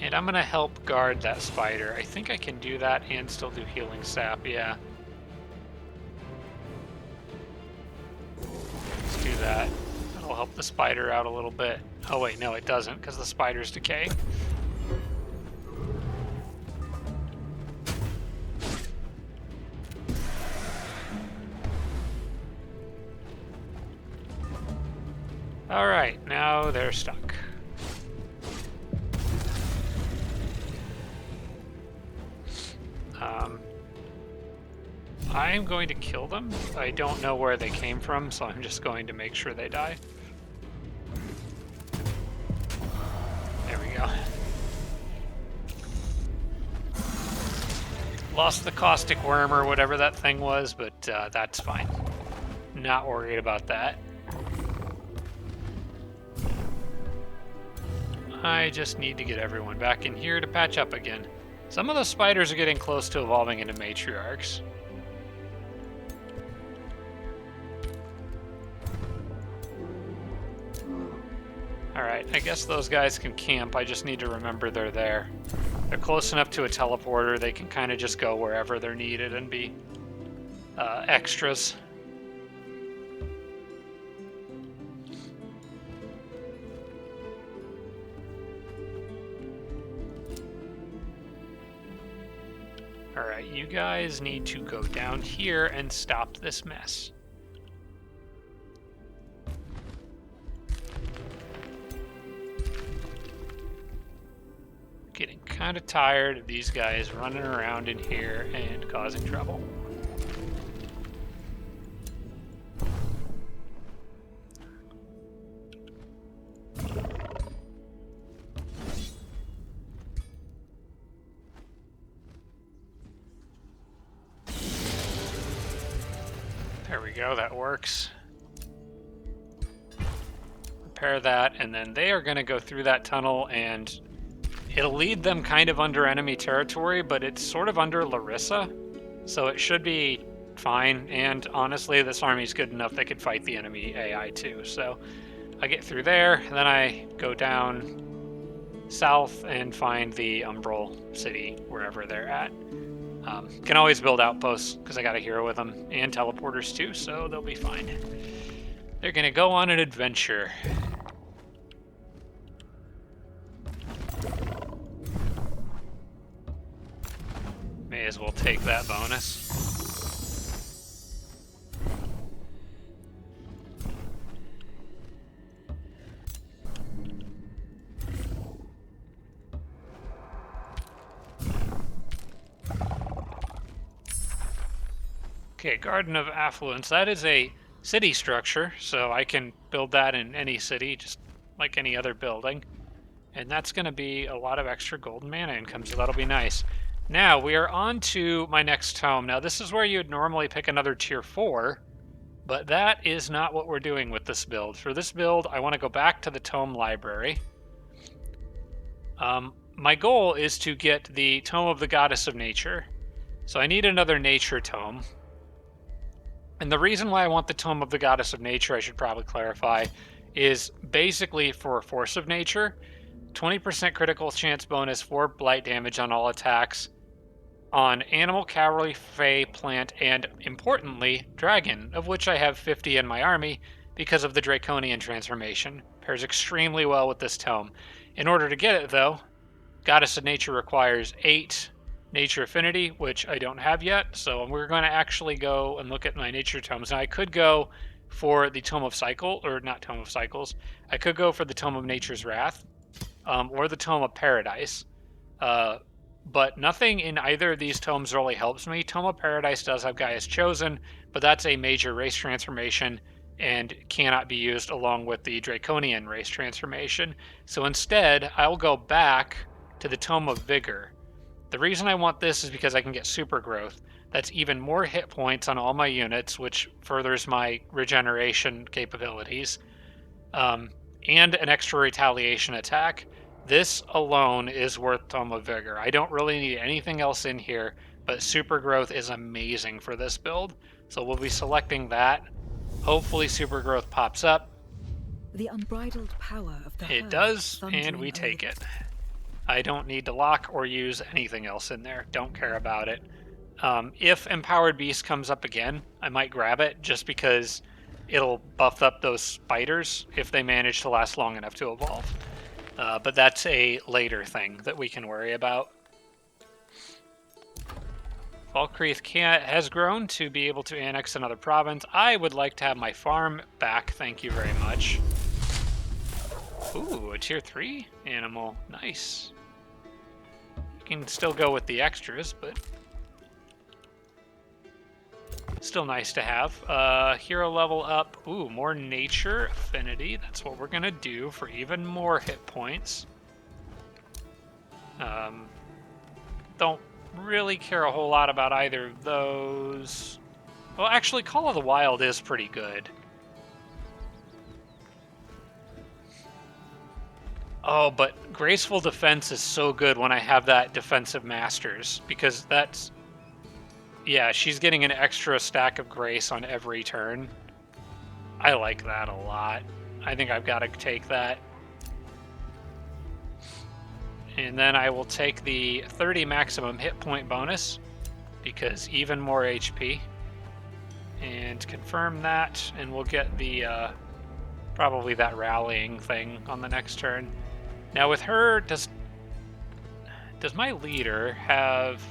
And I'm gonna help guard that spider. I think I can do that and still do healing sap, yeah. Let's do that. That'll help the spider out a little bit. Oh wait, no it doesn't, because the spider's decaying. Alright, now they're stuck. I'm going to kill them. I don't know where they came from, so I'm just going to make sure they die. There we go. Lost the caustic worm or whatever that thing was, but that's fine. Not worried about that. I just need to get everyone back in here to patch up again. Some of the spiders are getting close to evolving into matriarchs. Alright, I guess those guys can camp. I just need to remember they're there. They're close enough to a teleporter, they can kind of just go wherever they're needed and be extras. Alright, you guys need to go down here and stop this mess. Getting kind of tired of these guys running around in here and causing trouble. There we go, that works. Repair that, and then they are going to go through that tunnel, and it'll lead them kind of under enemy territory, but it's sort of under Laryssa, so it should be fine. And honestly, this army's good enough they could fight the enemy AI too, so I get through there, and then I go down south and find the Umbral City, wherever they're at. Can always build outposts, because I got a hero with them, and teleporters too, so they'll be fine. They're gonna go on an adventure. May as well take that bonus. Okay, Garden of Affluence. That is a city structure, so I can build that in any city, just like any other building. And that's going to be a lot of extra golden mana income, so that'll be nice. Now, we are on to my next tome. Now, this is where you would normally pick another tier 4, but that is not what we're doing with this build. For this build, I want to go back to the tome library. My goal is to get the Tome of the Goddess of Nature. So I need another nature tome. And the reason why I want the Tome of the Goddess of Nature, I should probably clarify, is basically for Force of Nature, 20% critical chance bonus for blight damage on all attacks on animal, cavalry, fey, plant, and, importantly, dragon, of which I have 50 in my army because of the Draconian transformation. Pairs extremely well with this tome. In order to get it, though, Goddess of Nature requires 8 Nature Affinity, which I don't have yet, so we're going to actually go and look at my Nature Tomes. Now, I could go for the Tome of Cycle, or not Tome of Cycles. I could go for the Tome of Nature's Wrath, or the Tome of Paradise. But nothing in either of these tomes really helps me. Tome of Paradise does have Gaia's Chosen, but that's a major race transformation and cannot be used along with the Draconian race transformation. So instead, I'll go back to the Tome of Vigor. The reason I want this is because I can get super growth. That's even more hit points on all my units, which furthers my regeneration capabilities, and an extra retaliation attack. This alone is worth Tome of Vigor. I don't really need anything else in here, but super growth is amazing for this build. So we'll be selecting that. Hopefully super growth pops up. The unbridled power of the It does, and we take it. I don't need to lock or use anything else in there. Don't care about it. If Empowered Beast comes up again, I might grab it just because it'll buff up those spiders if they manage to last long enough to evolve. But that's a later thing that we can worry about. Falkreath has grown to be able to annex another province. I would like to have my farm back, thank you very much. Ooh, a tier 3 animal, nice. You can still go with the extras, but still nice to have. Hero level up. Ooh, more nature affinity. That's what we're gonna do for even more hit points. Don't really care a whole lot about either of those. Well, actually, Call of the Wild is pretty good. Oh, but Graceful Defense is so good when I have that Defensive Masters, because that's... Yeah, she's getting an extra stack of Grace on every turn. I like that a lot. I think I've got to take that. And then I will take the 30 maximum hit point bonus, because even more HP. And confirm that, and we'll get the, probably that rallying thing on the next turn. Now with her, does my leader have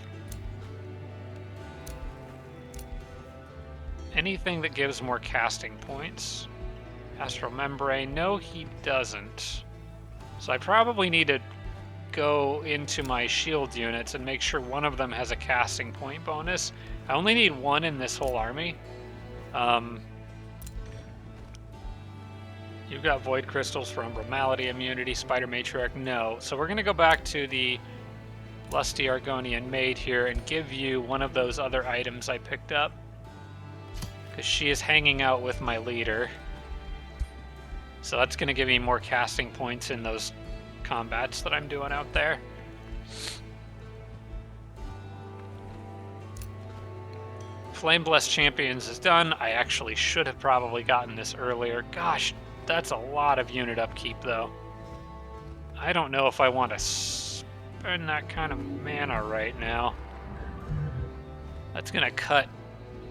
anything that gives more casting points? Astral Membrane, no he doesn't. So I probably need to go into my shield units and make sure one of them has a casting point bonus. I only need one in this whole army. You've got Void Crystals for Umbral Malady immunity, Spider Matriarch, no. So we're going to go back to the Lusty Argonian Maid here and give you one of those other items I picked up, because she is hanging out with my leader. So that's going to give me more casting points in those combats that I'm doing out there. Flame Blessed Champions is done. I actually should have probably gotten this earlier. Gosh, That's a lot of unit upkeep, though. I don't know if I want to spend that kind of mana right now. That's going to cut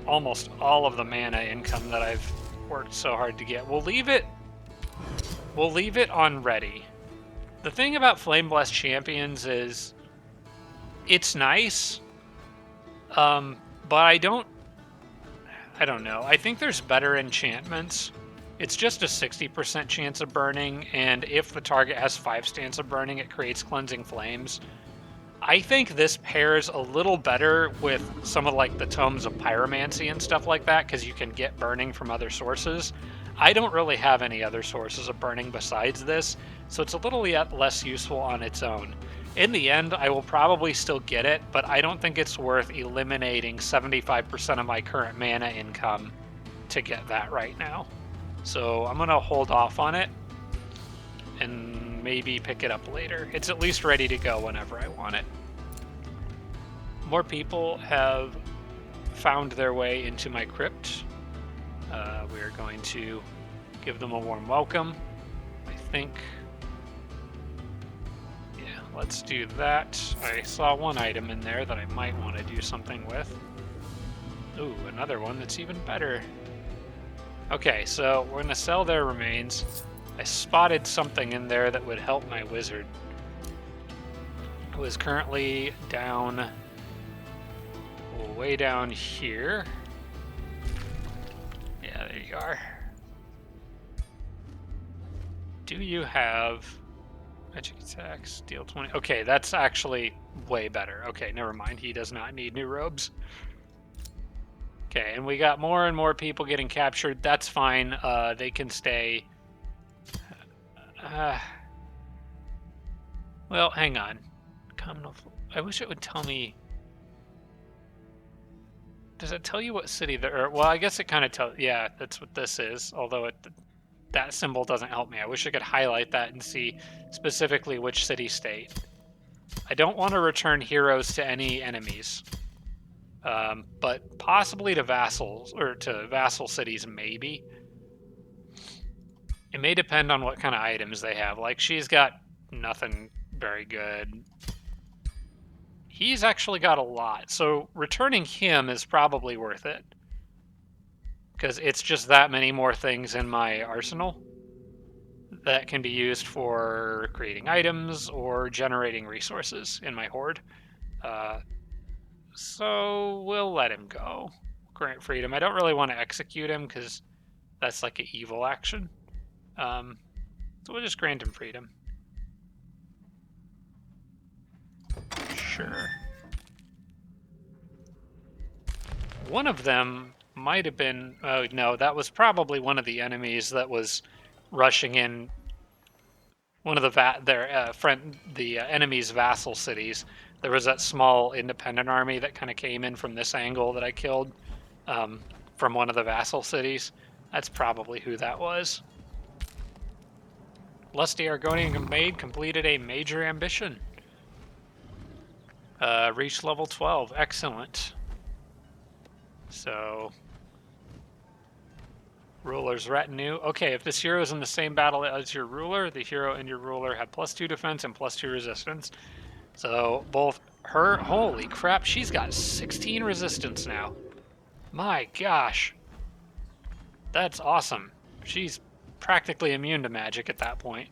almost all of the mana income that I've worked so hard to get. We'll leave it on ready. The thing about Flame Blessed Champions is it's nice, but I don't know. I think there's better enchantments. It's just a 60% chance of burning, and if the target has 5 stance of burning, it creates Cleansing Flames. I think this pairs a little better with some of like the Tomes of Pyromancy and stuff like that, because you can get burning from other sources. I don't really have any other sources of burning besides this, so it's a little less useful on its own. In the end, I will probably still get it, but I don't think it's worth eliminating 75% of my current mana income to get that right now. So I'm going to hold off on it and maybe pick it up later. It's at least ready to go whenever I want it. More people have found their way into my crypt. We're going to give them a warm welcome. I think... yeah, let's do that. I saw one item in there that I might want to do something with. Ooh, another one that's even better. Okay, so we're going to sell their remains. I spotted something in there that would help my wizard. It was currently down... way down here. Yeah, there you are. Do you have magic attacks? Deal 20. Okay, that's actually way better. Okay, never mind. He does not need new robes. Okay, and we got more and more people getting captured. That's fine. They can stay. Well, hang on. I wish it would tell me. Does it tell you what city they're? Well, I guess it kind of tells. Yeah, that's what this is. Although that symbol doesn't help me. I wish I could highlight that and see specifically which city-state. I don't want to return heroes to any enemies. But possibly to vassals, or to vassal cities, maybe. It may depend on what kind of items they have. Like, she's got nothing very good. He's actually got a lot, so returning him is probably worth it. Because it's just that many more things in my arsenal that can be used for creating items or generating resources in my horde. So we'll let him go. Grant freedom. I don't really want to execute him because that's like an evil action. So we'll just grant him freedom. Sure. One of them might have been... oh, no, that was probably one of the enemies that was rushing in one of the enemy's vassal cities. There was that small independent army that kind of came in from this angle that I killed from one of the vassal cities. That's probably who that was. Lusty Argonian Maid completed a major ambition. Reached level 12. Excellent. So... ruler's retinue. Okay, if this hero is in the same battle as your ruler, the hero and your ruler have +2 defense and +2 resistance. So both her... holy crap, she's got 16 resistance now. My gosh. That's awesome. She's practically immune to magic at that point.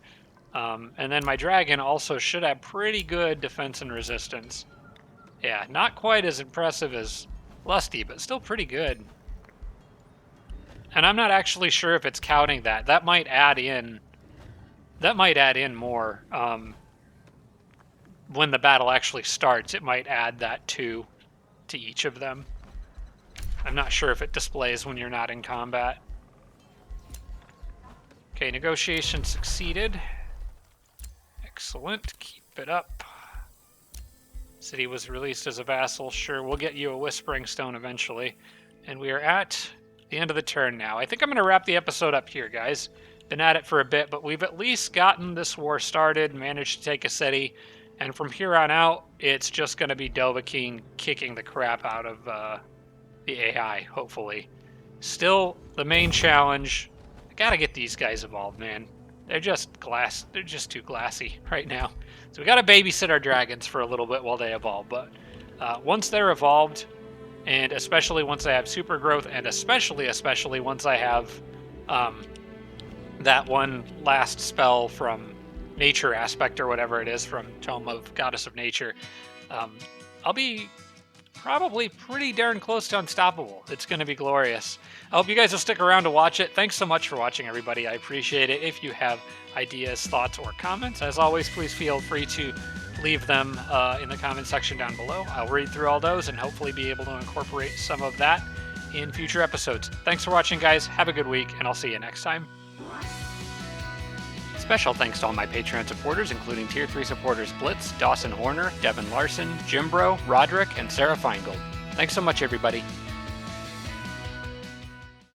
And then my dragon also should have pretty good defense and resistance. Yeah, not quite as impressive as Lusty, but still pretty good. And I'm not actually sure if it's counting that. That might add in more. When the battle actually starts, it might add that to each of them. I'm not sure if it displays when you're not in combat. Okay, negotiation succeeded. Excellent. Keep it up. City was released as a vassal. Sure, we'll get you a Whispering Stone eventually. And we are at the end of the turn now. I think I'm going to wrap the episode up here, guys. Been at it for a bit, but we've at least gotten this war started, managed to take a city, and from here on out, it's just going to be Dovahkiin kicking the crap out of the AI, hopefully. Still, the main challenge, Gotta get these guys evolved, man. They're just glass. They're just too glassy right now. So we gotta babysit our dragons for a little bit while they evolve. But once they're evolved, and especially once I have super growth, and especially once I have that one last spell from Nature Aspect or whatever it is from Tome of Goddess of Nature, I'll be probably pretty darn close to unstoppable. It's going to be glorious. I hope you guys will stick around to watch it. Thanks so much for watching, everybody. I appreciate it. If you have ideas, thoughts, or comments, as always, please feel free to leave them in the comment section down below. I'll read through all those and hopefully be able to incorporate some of that in future episodes. Thanks for watching, guys. Have a good week, and I'll see you next time. Special thanks to all my Patreon supporters, including Tier 3 supporters Blitz, Dawson Horner, Devin Larson, Jimbro, Roderick, and Sarah Feingold. Thanks so much, everybody.